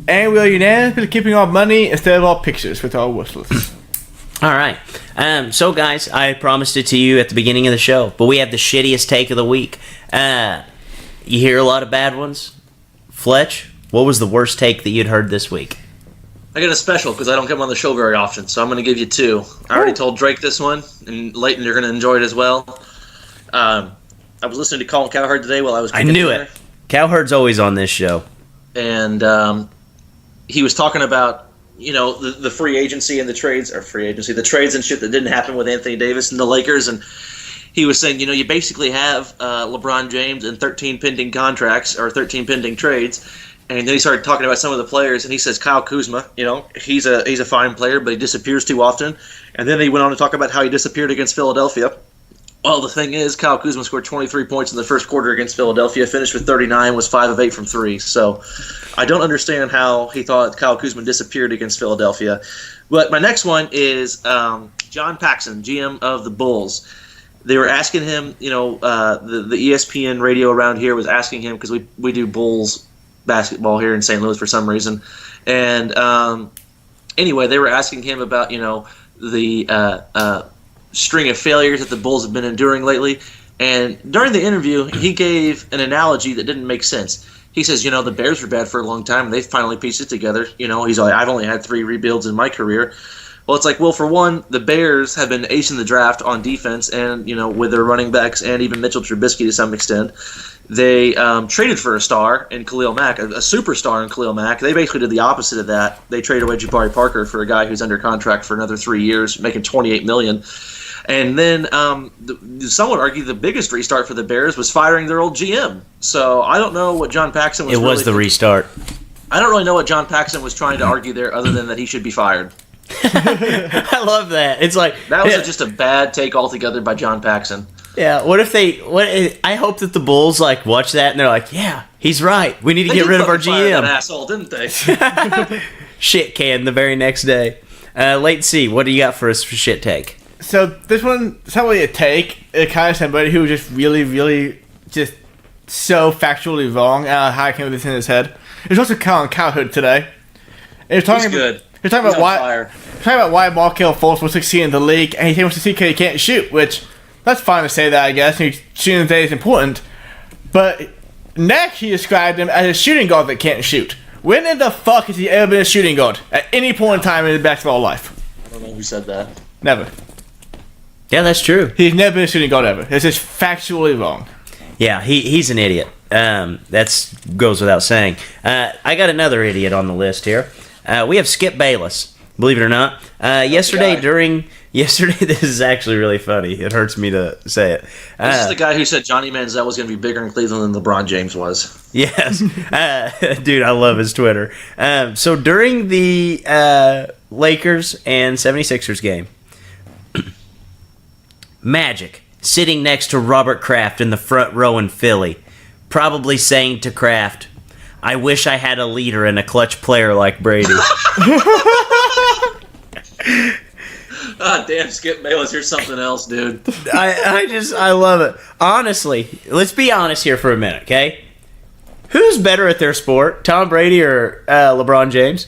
and we are unanimously keeping our money instead of our pictures with our wish lists. All right. So guys, I promised it to you at the beginning of the show, but we have the shittiest take of the week. You hear a lot of bad ones. Fletch, what was the worst take that you'd heard this week? I get a special because I don't come on the show very often, so I'm going to give you 2. I already told Drake this one, and Leighton, you're going to enjoy it as well. I was listening to Colin Cowherd today while I was I cooking knew dinner, it. Cowherd's always on this show. and he was talking about the free agency and the trades, the trades and shit that didn't happen with Anthony Davis and the Lakers, and he was saying, you basically have LeBron James and 13 pending contracts or 13 pending trades. And then he started talking about some of the players, and he says Kyle Kuzma, he's a fine player, but he disappears too often. And then he went on to talk about how he disappeared against Philadelphia. Well, the thing is, Kyle Kuzma scored 23 points in the first quarter against Philadelphia, finished with 39, was 5 of 8 from 3. So I don't understand how he thought Kyle Kuzma disappeared against Philadelphia. But my next one is John Paxson, GM of the Bulls. They were asking him, the ESPN radio around here was asking him, because we do Bulls basketball here in St. Louis for some reason. And anyway, they were asking him about, the string of failures that the Bulls have been enduring lately. And during the interview, he gave an analogy that didn't make sense. He says, the Bears were bad for a long time, and they finally pieced it together. He's like, I've only had 3 rebuilds in my career. Well, it's like, well, for one, the Bears have been acing the draft on defense and, with their running backs and even Mitchell Trubisky to some extent. They traded for a star in Khalil Mack, a superstar in Khalil Mack. They basically did the opposite of that. They traded away Jabari Parker for a guy who's under contract for another 3 years, making $28 million. And then some would argue the biggest restart for the Bears was firing their old GM. So I don't know what John Paxson was. It was the restart. I don't really know what John Paxson was trying to argue there, other than that he should be fired. I love that. It's like that was just a bad take altogether by John Paxson. Yeah. What if I hope that the Bulls watch that and they're like, yeah, he's right. We need to get rid of our GM. That asshole, didn't they? Shit can the very next day. Late C, what do you got for us for shit take? So this one, it's not really a take. It's kind of somebody who was just really, really just so factually wrong. How I came with this in his head. It was also Colin Cowherd today. He's good. He's talking about why Markelle Fultz will succeed in the league, and he wants to see because he can't shoot, which that's fine to say that, I guess. Shooting today is important. But next, he described him as a shooting guard that can't shoot. When in the fuck has he ever been a shooting guard at any point in time in his basketball life? I don't know who said that. Never. Yeah, that's true. He's never been a shooting guard ever. It's just factually wrong. Yeah, he's an idiot. That goes without saying. I got another idiot on the list here. We have Skip Bayless. Believe it or not. Yesterday, this is actually really funny. It hurts me to say it. This is the guy who said Johnny Manziel was going to be bigger in Cleveland than LeBron James was. Yes. Dude, I love his Twitter. So during the Lakers and 76ers game, Magic sitting next to Robert Kraft in the front row in Philly, probably saying to Kraft, I wish I had a leader and a clutch player like Brady. Ah, damn, Skip Bayless, you're something else, dude. I love it. Honestly, let's be honest here for a minute, okay? Who's better at their sport, Tom Brady or LeBron James?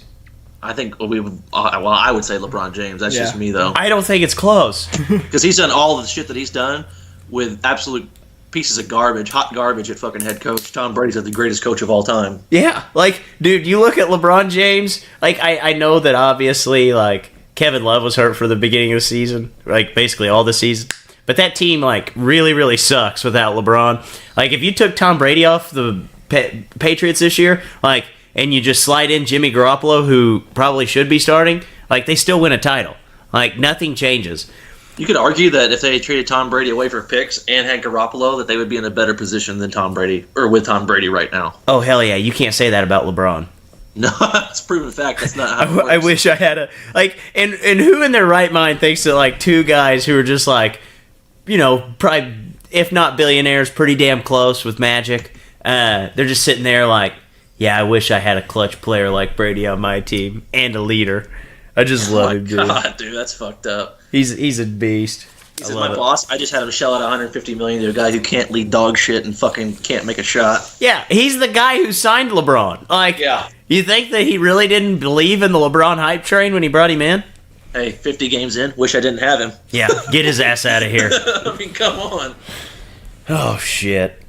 I think I would say LeBron James. That's just me, though. I don't think it's close. Because he's done all the shit that he's done with absolute pieces of garbage, hot garbage at fucking head coach. Tom Brady's the greatest coach of all time. Yeah, dude, you look at LeBron James, I know that obviously, Kevin Love was hurt for the beginning of the season, basically all the season. But that team, really, really sucks without LeBron. If you took Tom Brady off the Patriots this year, and you just slide in Jimmy Garoppolo, who probably should be starting, they still win a title. Nothing changes. You could argue that if they traded Tom Brady away for picks and had Garoppolo, that they would be in a better position than Tom Brady, or with Tom Brady right now. Oh, hell yeah. You can't say that about LeBron. No, it's proven fact. That's not how it works. I wish I had and who in their right mind thinks that, two guys who are just, probably, if not billionaires, pretty damn close with Magic, they're just sitting there yeah, I wish I had a clutch player like Brady on my team and a leader. I just love him, dude. God, dude, that's fucked up. He's a beast. He said, my boss, I just had him shell out $150 million to a guy who can't lead dog shit and fucking can't make a shot. Yeah, he's the guy who signed LeBron. Yeah. You think that he really didn't believe in the LeBron hype train when he brought him in? Hey, 50 games in, wish I didn't have him. Yeah, get his ass out of here. I mean, come on. Oh, shit.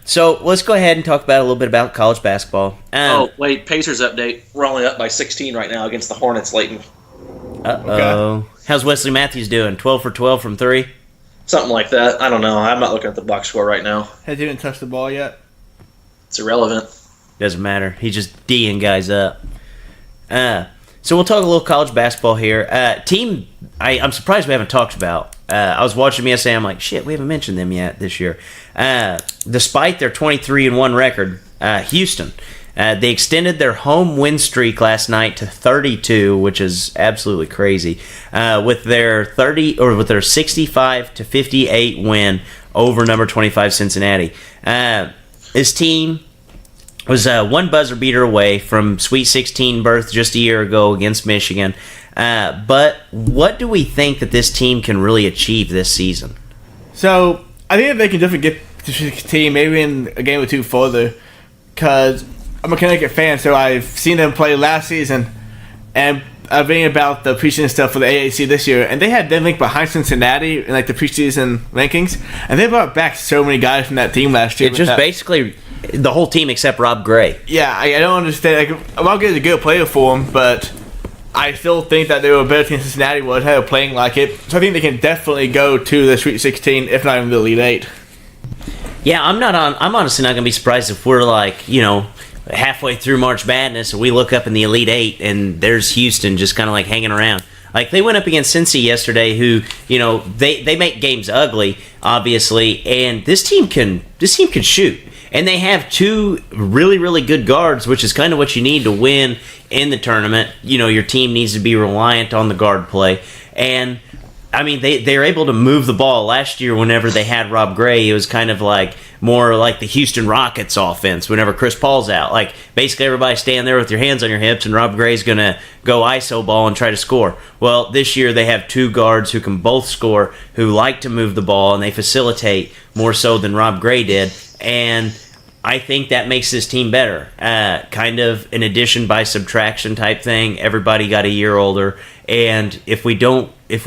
So let's go ahead and talk about a little bit about college basketball. Wait, Pacers update. We're only up by 16 right now against the Hornets, Leighton. Uh-oh. Okay. How's Wesley Matthews doing? 12 for 12 from 3? Something like that. I don't know. I'm not looking at the box score right now. Has he even touched the ball yet? It's irrelevant. Doesn't matter. He's just D'ing guys up. So we'll talk a little college basketball here. Team I'm surprised we haven't talked about. I was watching them yesterday. I'm like, shit, we haven't mentioned them yet this year. Despite their 23-1 record, Houston. They extended their home win streak last night to 32, which is absolutely crazy. With their 65 to 58 win over number 25 Cincinnati. This team was one buzzer beater away from Sweet 16 berth just a year ago against Michigan. But what do we think that this team can really achieve this season? So I think that they can definitely get the team maybe in a game or two further, because I'm a Connecticut fan, so I've seen them play last season, and I've been about the preseason stuff for the AAC this year, and they had them ranked behind Cincinnati in like the preseason rankings, and they brought back so many guys from that team last year. It's just basically the whole team except Rob Gray. Yeah, I don't understand. Like, Rob Gray's a good player for him, but I still think that they were a better team than Cincinnati was. They were playing like it, so I think they can definitely go to the Sweet 16, if not even the Elite Eight. Yeah, I'm honestly not gonna be surprised if we're like, halfway through March Madness and we look up in the Elite Eight and there's Houston just kind of like hanging around. Like, they went up against Cincy yesterday, who, they make games ugly, obviously, and this team can shoot. And they have two really, really good guards, which is kind of what you need to win in the tournament. Your team needs to be reliant on the guard play. And, I mean, they're able to move the ball. Last year, whenever they had Rob Gray, it was kind of like more like the Houston Rockets offense whenever Chris Paul's out. Like, basically everybody stand there with your hands on your hips, and Rob Gray's going to go ISO ball and try to score. Well, this year they have two guards who can both score, who like to move the ball, and they facilitate more so than Rob Gray did. And I think that makes this team better. Kind of an addition by subtraction type thing. Everybody got a year older. And if we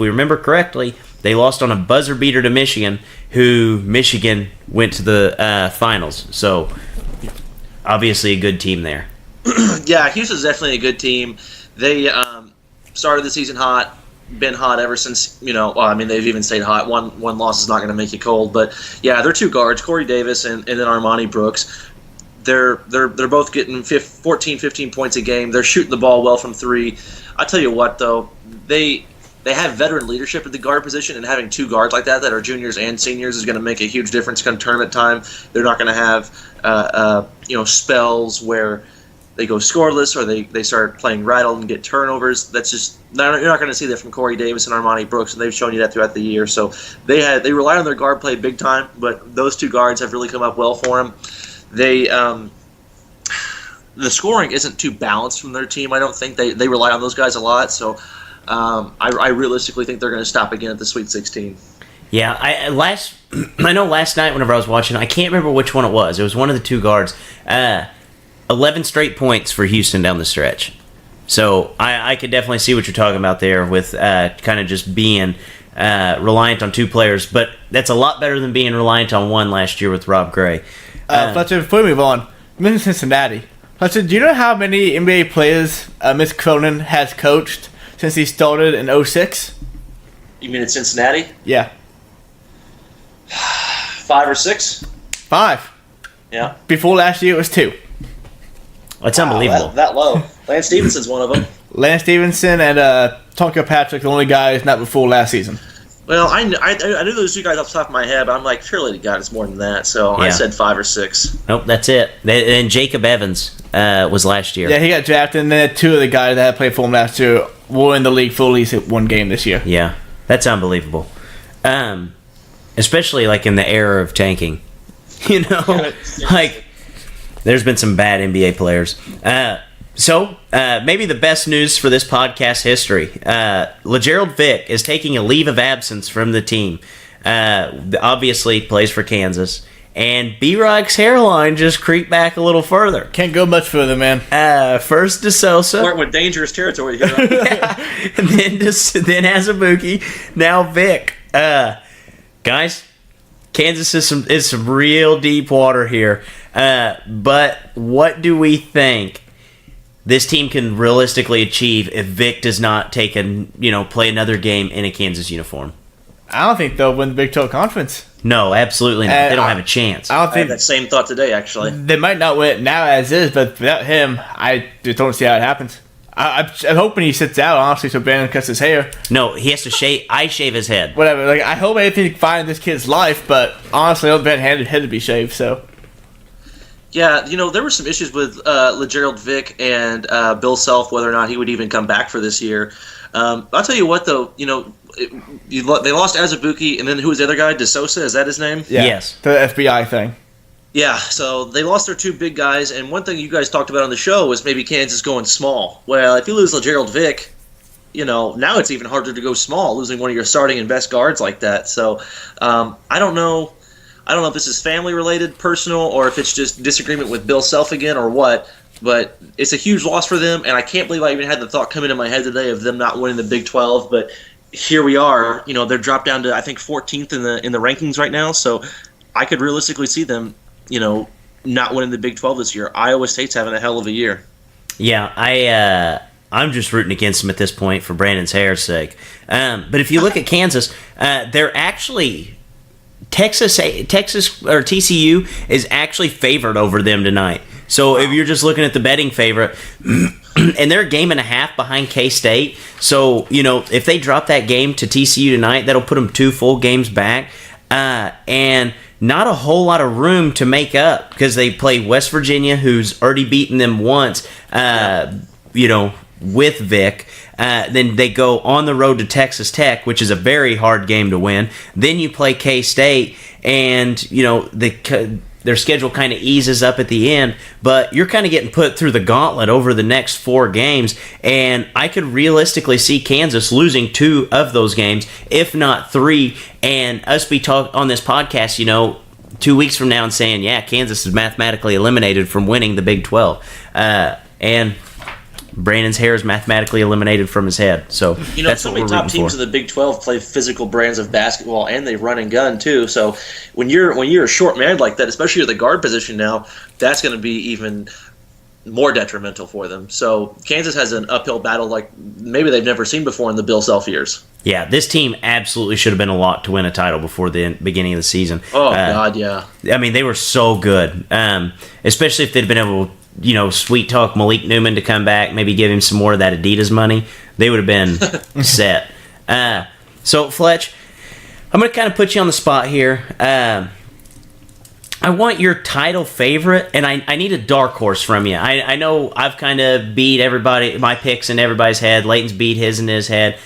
remember correctly, they lost on a buzzer beater to Michigan, who Michigan went to the finals. So, obviously a good team there. Yeah, Houston's definitely a good team. They started the season hot, been hot ever since, they've even stayed hot. One loss is not going to make you cold. But, yeah, they're two guards, Corey Davis and then Armani Brooks. They're both getting 14, 15 points a game. They're shooting the ball well from three. I tell you what, though, they have veteran leadership at the guard position, and having two guards like that are juniors and seniors is going to make a huge difference come tournament time. They're not going to have spells where they go scoreless or they start playing rattled and get turnovers. That's just you're not going to see that from Corey Davis and Armani Brooks, and they've shown you that throughout the year. So they rely on their guard play big time, but those two guards have really come up well for them. They the scoring isn't too balanced from their team. I don't think they rely on those guys a lot. So I realistically think they're going to stop again at the Sweet 16. Yeah, I know last night whenever I was watching, I can't remember which one it was. It was one of the two guards. 11 straight points for Houston down the stretch. So I could definitely see what you're talking about there with kind of just being reliant on two players. But that's a lot better than being reliant on one last year with Rob Gray. Fletcher, before we move on, you mentioned Cincinnati. Fletcher, do you know how many NBA players Miss Cronin has coached since he started in 2006? You mean in Cincinnati? Yeah. 5 or 6? 5. Yeah. Before last year, it was 2. It's unbelievable. That low. Lance Stevenson's one of them. Lance Stevenson and Tonka Patrick, the only guys not before last season. Well, I knew those two guys off the top of my head, but I'm like, surely to God, it's more than that. So Yeah. I said 5 or 6. Nope, that's it. And Jacob Evans was last year. Yeah, he got drafted, and then 2 of the guys that had played for him last year were in the league for at least 1 game this year. Yeah, that's unbelievable. Especially like in the era of tanking. Like there's been some bad NBA players. So maybe the best news for this podcast history. LeGerald Vick is taking a leave of absence from the team. Obviously plays for Kansas. And B-Rock's hairline just creeped back a little further. Can't go much further, man. First DeSosa. We're with dangerous territory here. Yeah. And then Azubuike. Now Vic. Guys, Kansas is some real deep water here. But what do we think this team can realistically achieve if Vic does not play another game in a Kansas uniform? I don't think they'll win the Big 12 Conference. No, absolutely not. They don't have a chance. I don't I had think that same thought today, actually. they might not win it now as is, but without him, I just don't see how it happens. I'm hoping he sits out, honestly, so Brandon cuts his hair. No, he has to shave. I shave his head. Whatever. Like, I hope anything fine in this kid's life, but honestly, I don't want Brandon's head to be shaved, so. Yeah, there were some issues with LeGerald Vick and Bill Self, whether or not he would even come back for this year. I'll tell you what, though, they lost Azubuike, and then who was the other guy? DeSosa, is that his name? Yeah, Yes. the FBI thing. Yeah, so they lost their two big guys, and one thing you guys talked about on the show was maybe Kansas going small. Well, if you lose LeGerald Vick, now it's even harder to go small, losing one of your starting and best guards like that. So I don't know. I don't know if this is family related, personal, or if it's just disagreement with Bill Self again or what. But it's a huge loss for them, and I can't believe I even had the thought come into my head today of them not winning the Big 12. But here we are. They're dropped down to I think 14th in the rankings right now. So I could realistically see them, not winning the Big 12 this year. Iowa State's having a hell of a year. Yeah, I'm just rooting against them at this point for Brandon's hair's sake. But if you look at Kansas, they're actually Texas or TCU is actually favored over them tonight. So if you're just looking at the betting favorite, and they're a game and a half behind K-State, so if they drop that game to TCU tonight, that'll put them 2 full games back, and not a whole lot of room to make up because they play West Virginia, who's already beaten them once, with Vic. Then they go on the road to Texas Tech, which is a very hard game to win. Then you play K-State, and their schedule kind of eases up at the end, but you're kind of getting put through the gauntlet over the next 4 games, and I could realistically see Kansas losing 2 of those games, if not 3, and us be talk on this podcast, 2 weeks from now and saying, yeah, Kansas is mathematically eliminated from winning the Big 12, and Brandon's hair is mathematically eliminated from his head. So that's so what many we're top rooting teams for. of the Big 12 play physical brands of basketball, and they run and gun too. So when you're a short man like that, especially at the guard position now, that's going to be even more detrimental for them. So Kansas has an uphill battle like maybe they've never seen before in the Bill Self years. Yeah, this team absolutely should have been a lock to win a title before the beginning of the season. Oh, God, yeah. I mean, they were so good, especially if they'd been able to, sweet talk Malik Newman to come back, maybe give him some more of that Adidas money. They would have been set. So, Fletch, I'm going to kind of put you on the spot here. I want your title favorite, and I need a dark horse from you. I know I've kind of beat my picks in everybody's head. Leighton's beat his in his head.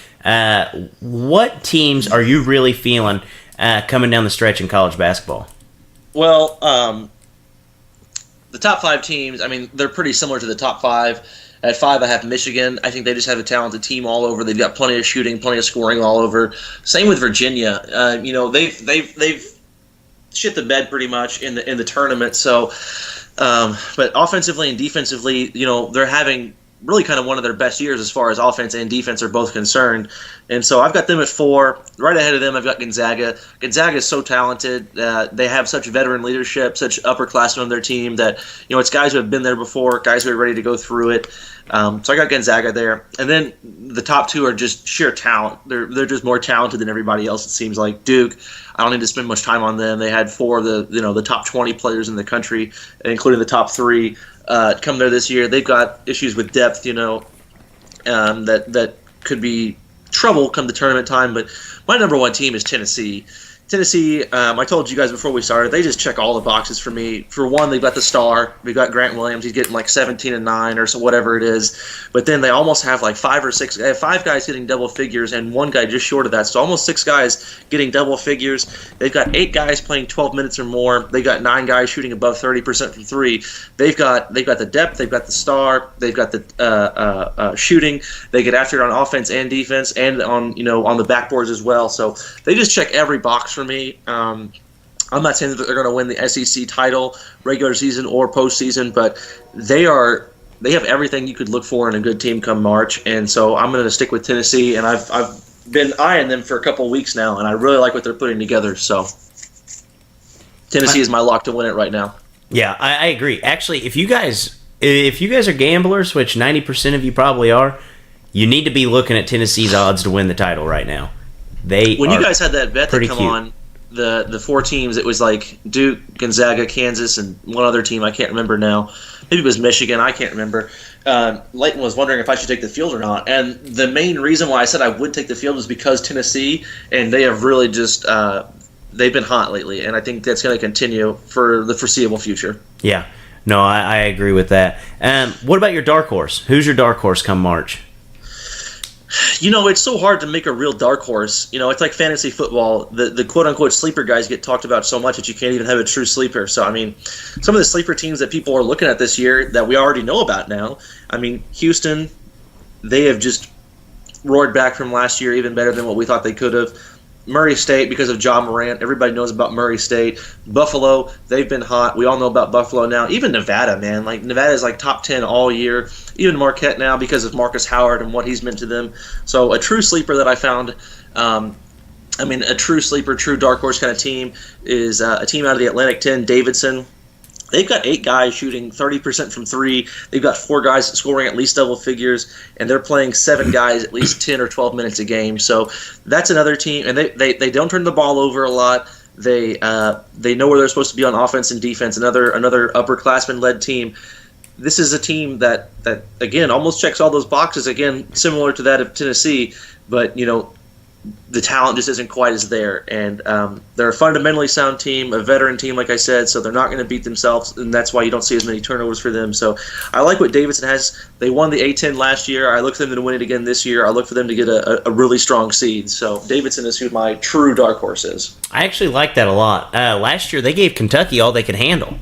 What teams are you really feeling coming down the stretch in college basketball? Well, the top 5 teams, I mean, they're pretty similar to the top 5. At 5, I have Michigan. I think they just have a talented team all over. They've got plenty of shooting, plenty of scoring all over. Same with Virginia. They've shit the bed pretty much in the tournament. So, but offensively and defensively, they're having really kind of one of their best years as far as offense and defense are both concerned. And so I've got them at 4. Right ahead of them, I've got Gonzaga. Gonzaga is so talented. They have such veteran leadership, such upperclassmen on their team that, it's guys who have been there before, guys who are ready to go through it. So I got Gonzaga there. And then the top 2 are just sheer talent. They're just more talented than everybody else, it seems like. Duke, I don't need to spend much time on them. They had 4 of the top 20 players in the country, including the top 3. Come there this year. They've got issues with depth, that could be trouble come the tournament time. But my number 1 team is Tennessee. Tennessee, I told you guys before we started, they just check all the boxes for me. For one, they've got the star. We've got Grant Williams. He's getting like 17 and 9 or so, whatever it is. But then they almost have like 5 or 6. They have 5 guys getting double figures and 1 guy just short of that. So almost 6 guys getting double figures. They've got 8 guys playing 12 minutes or more. They've got 9 guys shooting above 30% from 3. They've got the depth. They've got the star. They've got the shooting. They get after it on offense and defense, and on the backboards as well. So they just check every box for me. I'm not saying that they're going to win the SEC title, regular season or postseason, but they have everything you could look for in a good team come March, and so I'm going to stick with Tennessee. And I've been eyeing them for a couple of weeks now, and I really like what they're putting together. So Tennessee is my lock to win it right now. Yeah, I agree. Actually, if you guys are gamblers, which 90% of you probably are, you need to be looking at Tennessee's odds to win the title right now. When you guys had that bet that come cute. on, the 4 teams, it was like Duke, Gonzaga, Kansas, and one other team I can't remember now. Maybe it was Michigan. I can't remember. Leighton was wondering if I should take the field or not. And the main reason why I said I would take the field was because Tennessee, and they have really just they've been hot lately, and I think that's going to continue for the foreseeable future. Yeah. No, I agree with that. What about your dark horse? Who's your dark horse come March? It's so hard to make a real dark horse. It's like fantasy football. The quote-unquote sleeper guys get talked about so much that you can't even have a true sleeper. So, some of the sleeper teams that people are looking at this year that we already know about now, Houston, they have just roared back from last year even better than what we thought they could have. Murray State, because of Ja Morant, everybody knows about Murray State. Buffalo, they've been hot. We all know about Buffalo now. Even Nevada, man. Nevada is top 10 all year. Even Marquette now because of Marcus Howard and what he's meant to them. So a true sleeper that I found, a true sleeper, true dark horse kind of team is a team out of the Atlantic 10, Davidson. They've got 8 guys shooting 30% from 3. They've got 4 guys scoring at least double figures, and they're playing 7 guys at least 10 or 12 minutes a game. So that's another team, and they don't turn the ball over a lot. They know where they're supposed to be on offense and defense. Another upperclassman-led team. This is a team that again almost checks all those boxes. Again, similar to that of Tennessee, but the talent just isn't quite as there. And they're a fundamentally sound team, a veteran team, like I said, so they're not going to beat themselves, and that's why you don't see as many turnovers for them. So I like what Davidson has. They won the A-10 last year. I look for them to win it again this year. I look for them to get a really strong seed. So Davidson is who my true dark horse is. I actually like that a lot. Last year, they gave Kentucky all they could handle.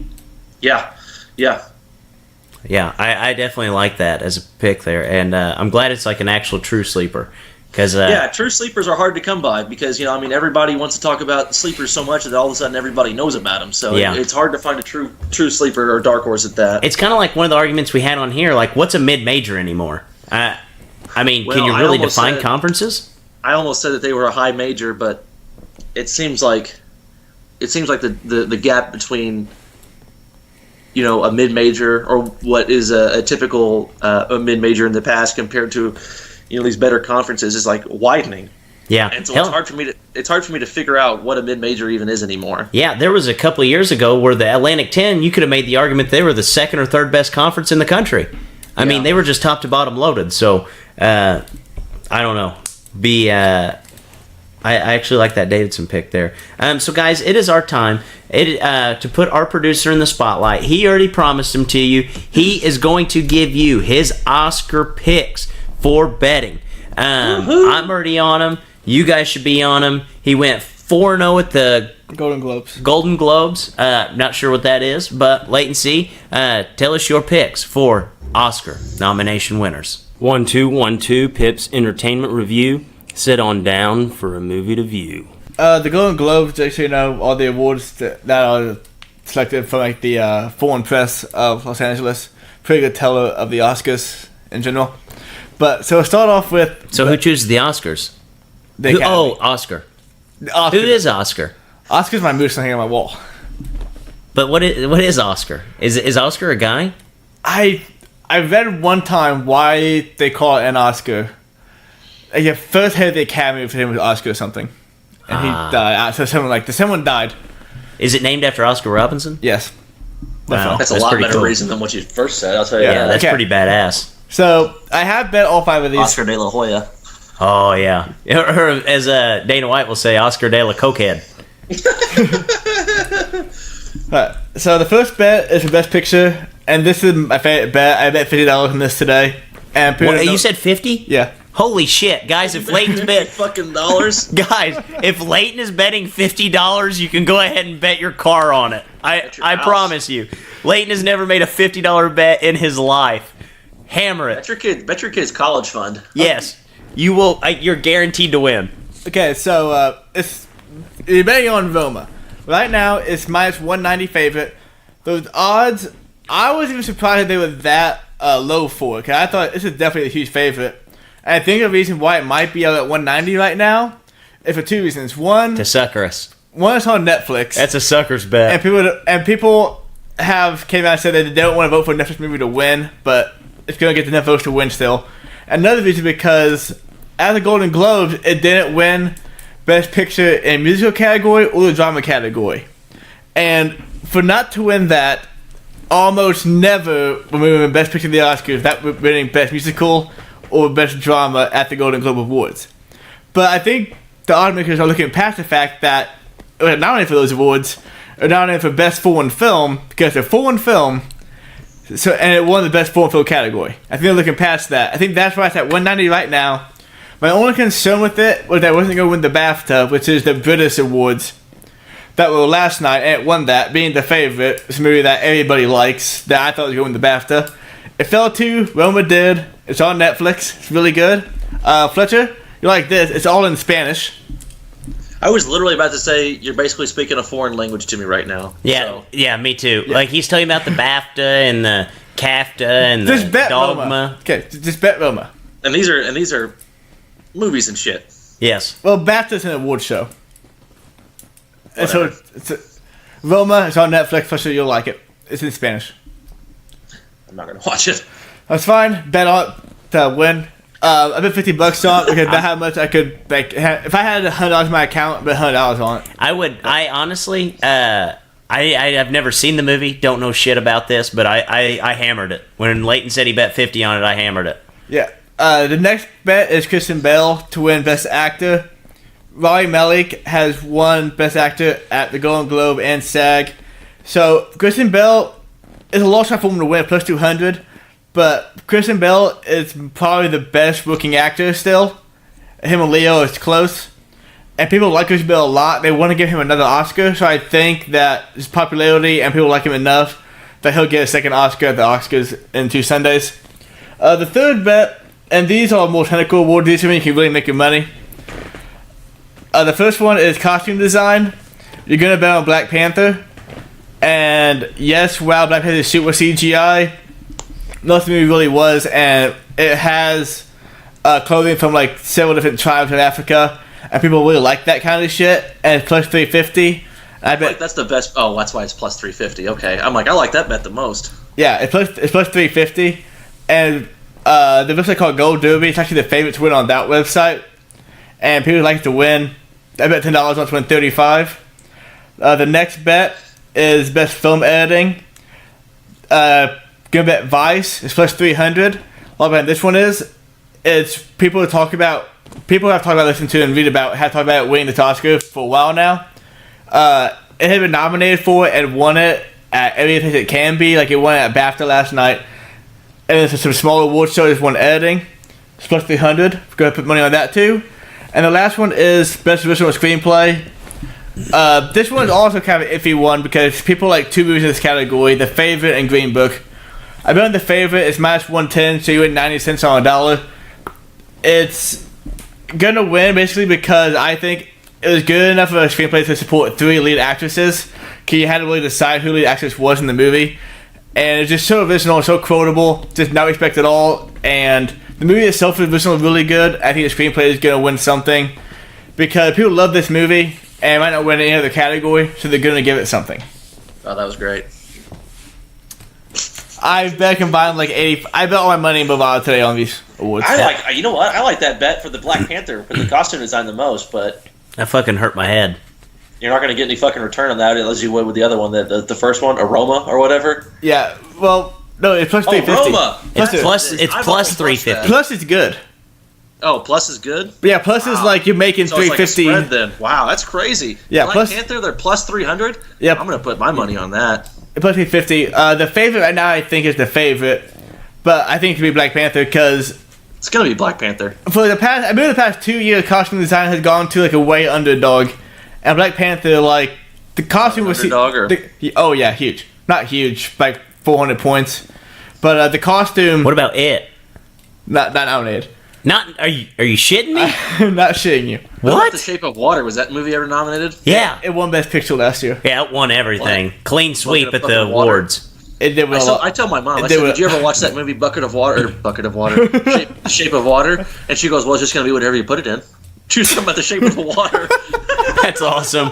Yeah. Yeah, I definitely like that as a pick there, and I'm glad it's an actual true sleeper. True sleepers are hard to come by because, everybody wants to talk about sleepers so much that all of a sudden everybody knows about them. So it's hard to find a true sleeper or dark horse at that. It's kind of like one of the arguments we had on here, what's a mid-major anymore? Can you really define conferences? I almost said that they were a high major, but it seems like the gap between a mid-major or what is a typical a mid-major in the past compared to these better conferences is widening. Yeah, and so it's hard for me to figure out what a mid-major even is anymore. Yeah, there was a couple of years ago where the Atlantic 10, you could have made the argument they were the second or third best conference in the country. I mean, they were just top to bottom loaded. So I don't know. I actually like that Davidson pick there. So guys, it is our time to put our producer in the spotlight. He already promised them to you. He is going to give you his Oscar picks for betting. I'm already on him. You guys should be on him. He went 4-0 at the Golden Globes. Not sure what that is, but wait and see. Tell us your picks for Oscar nomination winners. 1-2-1-2 Pips Entertainment Review. Sit on down for a movie to view. The Golden Globes actually all the awards that are selected from the foreign press of Los Angeles. Pretty good teller of the Oscars in general. But so we'll start off with. So who chooses the Oscars? Oscar. Oscar. Who is Oscar? Oscar's my moose hanging on my wall. But what is Oscar? Is Oscar a guy? I read one time why they call it an Oscar. First head of the Academy for him was Oscar or something, and he died. So someone died. Is it named after Oscar Robinson? Yes. Wow, that's a lot better reason than what you first said. I'll tell you. Yeah, that's pretty badass. So I have bet all 5 of these. Oscar De La Hoya. Oh yeah, or as Dana White will say, Oscar De La Cokehead. So the first bet is for Best Picture, and this is my favorite bet. I bet $50 on this today. And you said 50? Yeah. Holy shit, guys! If Leighton's bet fucking dollars, guys, if Leighton is betting $50, you can go ahead and bet your car on it. I promise you, Leighton has never made a $50 bet in his life. Hammer it. Bet your kid's college fund. Yes, you will. You're guaranteed to win. Okay, so you're betting on Roma. Right now, it's minus 190 favorite. Those odds, I was even surprised that they were that low for it. Because I thought this is definitely a huge favorite. And I think the reason why it might be out at 190 right now is for 2 reasons. One, to sucker us. One, it's on Netflix. That's a sucker's bet. And people have came out and said that they don't want to vote for a Netflix movie to win, but it's going to get the Netflix to win still. Another reason because at the Golden Globes, it didn't win Best Picture in musical category or the drama category. And for not to win that, almost never when we win Best Picture of the Oscars, that we're winning Best Musical or Best Drama at the Golden Globe Awards. But I think the automakers are looking past the fact that not only for those awards, are not only for Best Foreign Film, because the foreign film So and it won the best foreign film category. I think they're looking past that. I think that's why it's at 190 right now. My only concern with it was that it wasn't going to win the BAFTA, which is the British awards that were last night, and it won that, being the favorite. It's a movie that everybody likes, that I thought was going to win the BAFTA. It fell to Roma did. It's on Netflix. It's really good. Fletcher, you like this? It's all in Spanish. I was literally about to say you're basically speaking a foreign language to me right now. Yeah, So, yeah, me too. Like he's talking about the BAFTA and the CAFTA and Just the bet Dogma. Roma. Okay, just bet Roma. and these are movies and shit. Yes. Well, BAFTA's an award show. And so Roma is on Netflix. Fletcher, you'll like it. It's in Spanish. I'm not gonna watch it. That's fine. Bet on it to win. I bet $50 on it because that's how much I could if I had $100 in my account, I bet $100 on it. I honestly, I have never seen the movie. Don't know shit about this, but I hammered it when Leighton said he bet 50 on it. I hammered it. Yeah. The next bet is Christian Bale to win Best Actor. Rami Malek has won Best Actor at the Golden Globe and SAG. So Christian Bale is a long shot for him to win plus 200, but Christian Bale is probably the best looking actor still. Him and Leo is close, and people like Christian Bale a lot. They want to give him another Oscar, so I think that his popularity and people like him enough that he'll get a second Oscar at the Oscars in 2 Sundays. The third bet, and these are more technical awards. These are when you can really make your money. The first one is costume design. You're gonna bet on Black Panther, and yes, while Black Panther's suit was CGI, most of the movie really was, and it has clothing from like several different tribes in Africa, and people really like that kind of shit. And it's plus 350. I bet Like, that's the best. Oh, that's why it's plus 350. Okay, I'm like, I like that bet the most. yeah, it's plus 350, and the website called Gold Derby. It's actually the favorite to win on that website, and people like to win. I bet $10 on to win 35. The next bet is best film editing. Gonna bet Vice. It's plus 300. What about this one is? It's people have talked about, listened to, and read about, have talked about it winning the Oscar for a while now. It had been nominated for it and won it at every place it can be. Like it won it at BAFTA last night. And then some small award shows won editing. It's plus 300. Go ahead and put money on that too. And the last one is best original screenplay. This one is also kind of an iffy one because people like 2 movies in this category: The Favorite and Green Book. I bet on The Favorite it's minus 110, so you win 90 cents on a dollar. It's gonna win basically because I think it was good enough of a screenplay to support 3 lead actresses. Cause you had to really decide who the lead actress was in the movie, and it's just so original, so quotable, just not respect at all. And the movie itself is original, really good. I think the screenplay is gonna win something because people love this movie and it might not win any other category, so they're gonna give it something. Oh, that was great. I bet combined like 80. I bet all my money in Bovada today on these awards. You know what? I like that bet for the Black Panther for the costume design the most, but That fucking hurt my head. you're not going to get any fucking return on that as you would with the other one, the first one, Aroma or whatever. Yeah, well, no, it's plus 350. Roma. It's I've plus always watched 350. that. Plus it's good. Oh, plus is good. But yeah, plus is like you're making So it's like a 350. spread then. Wow, that's crazy. Yeah, Black plus- Panther, they're plus 300. Yep. I'm going to put my money on that. Plus 350. The favorite right now, I think, is The Favorite, but I think it could be Black Panther because It's going to be Black Panther. for the past 2 years, costume design has gone to like a way underdog, and Black Panther, like the costume was Underdog or- oh yeah, huge, not huge, like 400 points, but the costume What about it? not nominated. Not are you shitting me? I'm not shitting you. What about What? The Shape of Water? Was that movie ever nominated? Yeah. It won Best Picture last year. Yeah, it won everything. Clean sweep Bucket at of the fucking water. awards. It did win a lot. I tell my mom, I They said, were- did you ever watch that movie Bucket of Water? The Shape of Water? And she goes, well, it's just going to be whatever you put it in. She was talking about The Shape of the Water. That's awesome.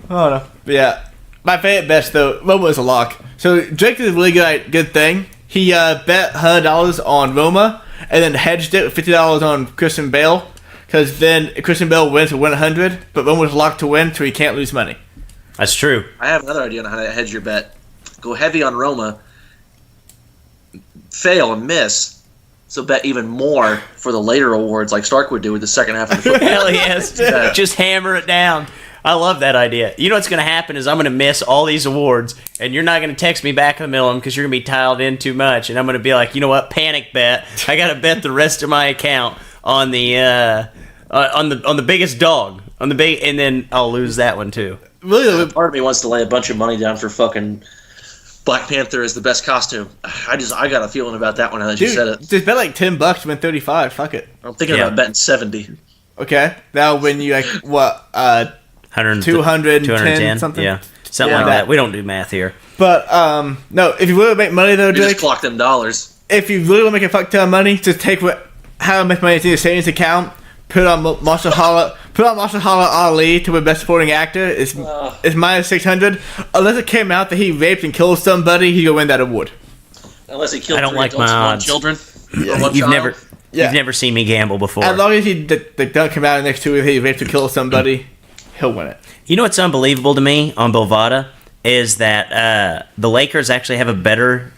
Oh no. But yeah. My favorite best though, Roma was a lock. So Drake did a really good thing. He bet $100 on Roma and then hedged it with $50 on Christian Bale. Because then Christian Bale wins to win 100, but Roma was locked to win, so he can't lose money. That's true. I have another idea on how to hedge your bet. Go heavy on Roma, fail and miss, so bet even more for the later awards like Stark would do with the second half of the football. Hell yes. Yeah. Just hammer it down. I love that idea. You know what's going to happen is I'm going to miss all these awards, and you're not going to text me back in the middle of them because you're going to be tiled in too much, and I'm going to be like, you know what, panic bet. I got to bet the rest of my account on the biggest dog on the big, and then I'll lose that one too. Really, Part of me wants to lay a bunch of money down for fucking Black Panther as the best costume. I got a feeling about that one now that you said it. just bet like $10 to win 35. Fuck it. I'm thinking Yeah. about betting 70. Okay, that'll win you like what? 210 something. Yeah, something Yeah. like that. We don't do math here. But no, if you really make money though, You just Jake, clock them dollars. if you really want to make a fuck ton of money, just take how much money into your savings account, put on Marshall Ali to win Best Supporting Actor. It's minus 600. Unless it came out that he raped and killed somebody, he will win that award. Unless he killed I don't 3 like adults my and 1 odds. children. Or 1 You've child. never. Yeah. You've never seen me gamble before. As long as he don't come out next to it, he raped or killed somebody, he'll win it. You know what's unbelievable to me on Bovada is that the Lakers actually have better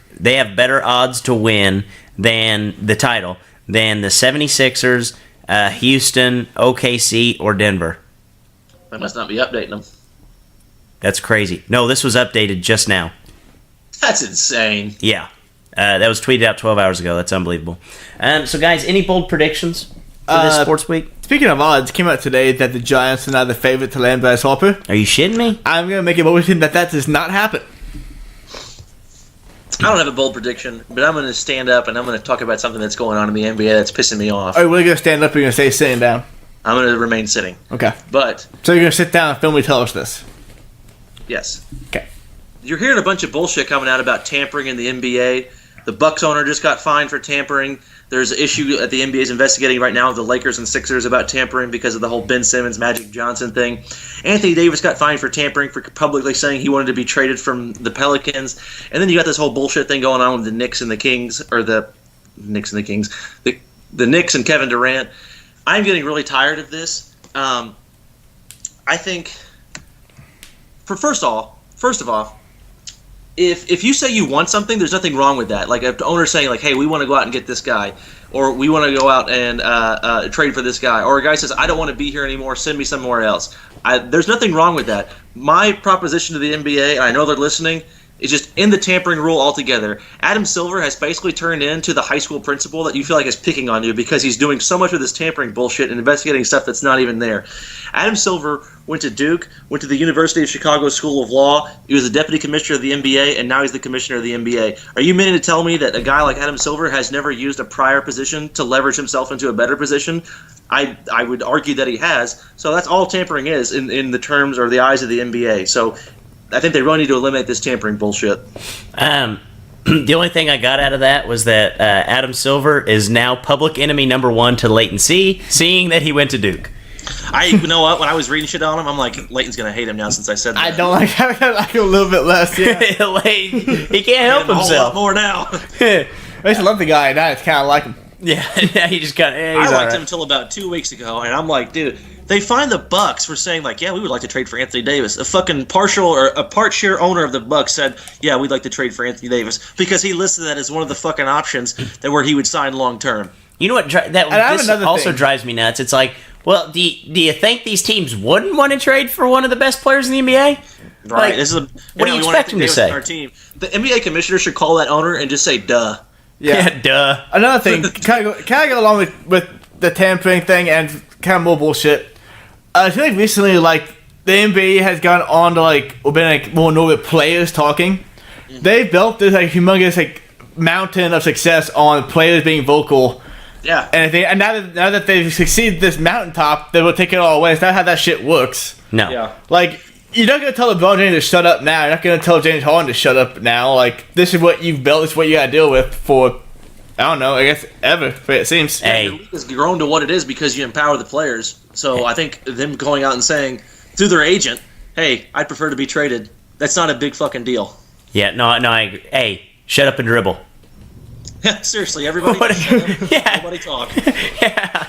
odds to win than the title than the 76ers, Houston, OKC, or Denver. They must not be updating them. That's crazy. No, this was updated just now. That's insane. Yeah. That was tweeted out 12 hours ago. That's unbelievable. So, guys, any bold predictions for this sports week? Speaking of odds, it came out today that the Giants are now the favorite to land Bryce Harper. Are you shitting me? I'm going to make a bold prediction that does not happen. I don't have a bold prediction, but I'm going to stand up and I'm going to talk about something that's going on in the NBA that's pissing me off. Are you really going to stand up or are you going to stay sitting down? I'm going to remain sitting. Okay. But, So you're going to sit down and film me tell us this. yes. Okay. You're hearing a bunch of bullshit coming out about tampering in the NBA. The Bucks owner just got fined for tampering. There's an issue that the NBA is investigating right now with the Lakers and Sixers about tampering because of the whole Ben Simmons, Magic Johnson thing. Anthony Davis got fined for tampering for publicly saying he wanted to be traded from the Pelicans. And then you got this whole bullshit thing going on with the Knicks and the Kings, or the Knicks and the Kings, the Knicks and Kevin Durant. I'm getting really tired of this. I think, first of all, if you say you want something, there's nothing wrong with that. Like if the owner's saying, like, hey, we want to go out and get this guy, or we want to go out and trade for this guy, or a guy says, I don't want to be here anymore, send me somewhere else. There's nothing wrong with that. My proposition to the NBA, and I know they're listening, is just end the tampering rule altogether. Adam Silver has basically turned into the high school principal that you feel like is picking on you because he's doing so much of this tampering bullshit and investigating stuff that's not even there. Adam Silver went to Duke, went to the University of Chicago School of Law. He was the deputy commissioner of the NBA, and now he's the commissioner of the NBA. Are you meaning to tell me that a guy like Adam Silver has never used a prior position to leverage himself into a better position? I would argue that he has. So that's all tampering is in the terms or the eyes of the NBA. So I think they really need to eliminate this tampering bullshit. The only thing I got out of that was that Adam Silver is now public enemy number 1 to Leighton C, seeing that he went to Duke. You know what? When I was reading shit on him, I'm like, Leighton's gonna hate him now since I said that. I don't like having like a little bit less. Yeah. Leighton, he can't help a whole lot himself. more now. I used to love the guy, and I just kind of like him. Yeah, he just got. I liked him until about 2 weeks ago, and I'm like, dude, they fined the Bucks for saying like, yeah, we would like to trade for Anthony Davis. A fucking partial or a part share owner of the Bucks said, yeah, we'd like to trade for Anthony Davis because he listed that as one of the fucking options that where he would sign long term. You know what? I have This another also thing. drives me nuts. It's like, well, do you think these teams wouldn't want to trade for one of the best players in the NBA? Right. Like, This is a, what do you we want expect him Anthony to Davis on say? Our team. The NBA commissioner should call that owner and just say, duh. Yeah, duh. Another thing, kind of go along with the tampering thing and kind of more bullshit. I feel like recently, like the NBA has gone on to been like more known with players talking. They built this like humongous like mountain of success on players being vocal. Yeah. And now that they've succeeded this mountaintop, they will take it all away. It's not how that shit works. No. Yeah. Like, you're not going to tell LeBron James to shut up now. You're not going to tell James Harden to shut up now. Like, this is what you've built. This is what you got to deal with for, I don't know, I guess ever, it seems. Hey. The league has grown to what it is because you empower the players. So I think them going out and saying through their agent, hey, I'd prefer to be traded, that's not a big fucking deal. Yeah, no, I agree. Hey, shut up and dribble. Yeah, seriously, everybody, Yeah. everybody talk. Yeah.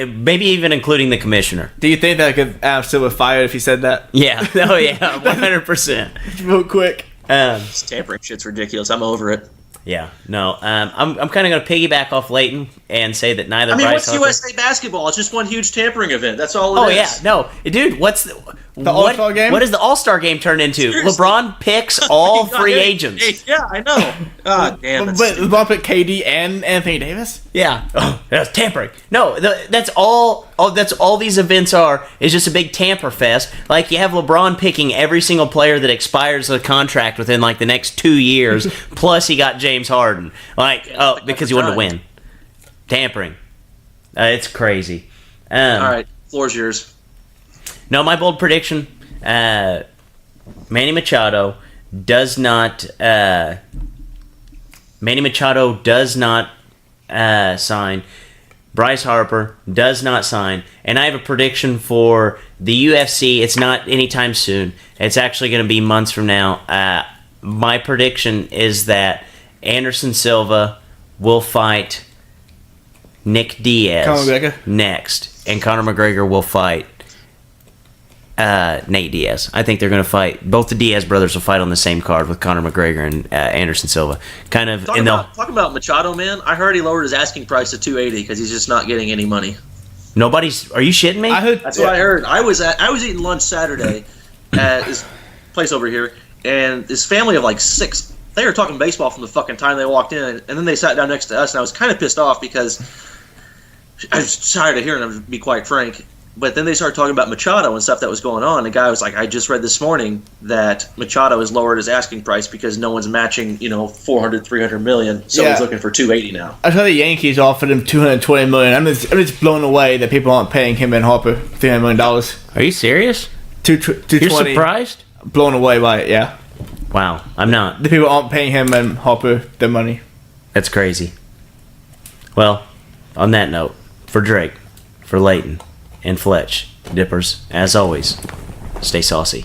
Maybe even including the commissioner. Do you think that could Adam Silver fired if he said that? Yeah. Oh, yeah. 100%. Real quick. This tampering shit's ridiculous. I'm over it. Yeah. No. I'm kind of going to piggyback off Leighton. and say that neither I mean, Bryce what's Harper. USA basketball? It's just one huge tampering event. That's all it Oh is. yeah, no, dude. What's the All-Star game? What does the All-Star game turn into? Seriously. LeBron picks all free Hey, agents. hey, yeah, I know. Ah, damn. But That's stupid. LeBron picked KD and Anthony Davis. Yeah. Oh, that's tampering. No, that's all. Oh, that's all these events are. Is just a big tamper fest. Like you have LeBron picking every single player that expires a contract within like the next 2 years. Plus he got James Harden. Like because he wanted to win. Tampering. It's crazy. All right, floor's yours. No, my bold prediction: Manny Machado does not. Manny Machado does not sign. Bryce Harper does not sign. And I have a prediction for the UFC. It's not anytime soon. It's actually going to be months from now. My prediction is that Anderson Silva will fight Nick Conor Diaz McGregor. next, and Conor McGregor will fight Nate Diaz. I think they're going to fight. Both the Diaz brothers will fight on the same card with Conor McGregor and Anderson Silva. Kind of, Talking about Machado, man. I heard he lowered his asking price to $280 because he's just not getting any money. nobody's. Are you shitting me? I heard That's what I heard. I was eating lunch Saturday at this place over here, and this family of like 6. They were talking baseball from the fucking time they walked in, and then they sat down next to us, and I was kind of pissed off because I was tired of hearing them, to be quite frank. But then they started talking about Machado and stuff that was going on. The guy was like, I just read this morning that Machado has lowered his asking price because no one's matching, 400, 300 million. So Yeah. he's looking for 280 now. I saw the Yankees offered him $220 million. I'm just blown away that people aren't paying him and Harper $300 million. Are you serious? You're 220. surprised? Blown away by it. Yeah, Wow, I'm not. the people aren't paying him and Harper their money. That's crazy. Well, on that note, for Drake, for Leighton, and Fletch, Dippers, as always, stay saucy.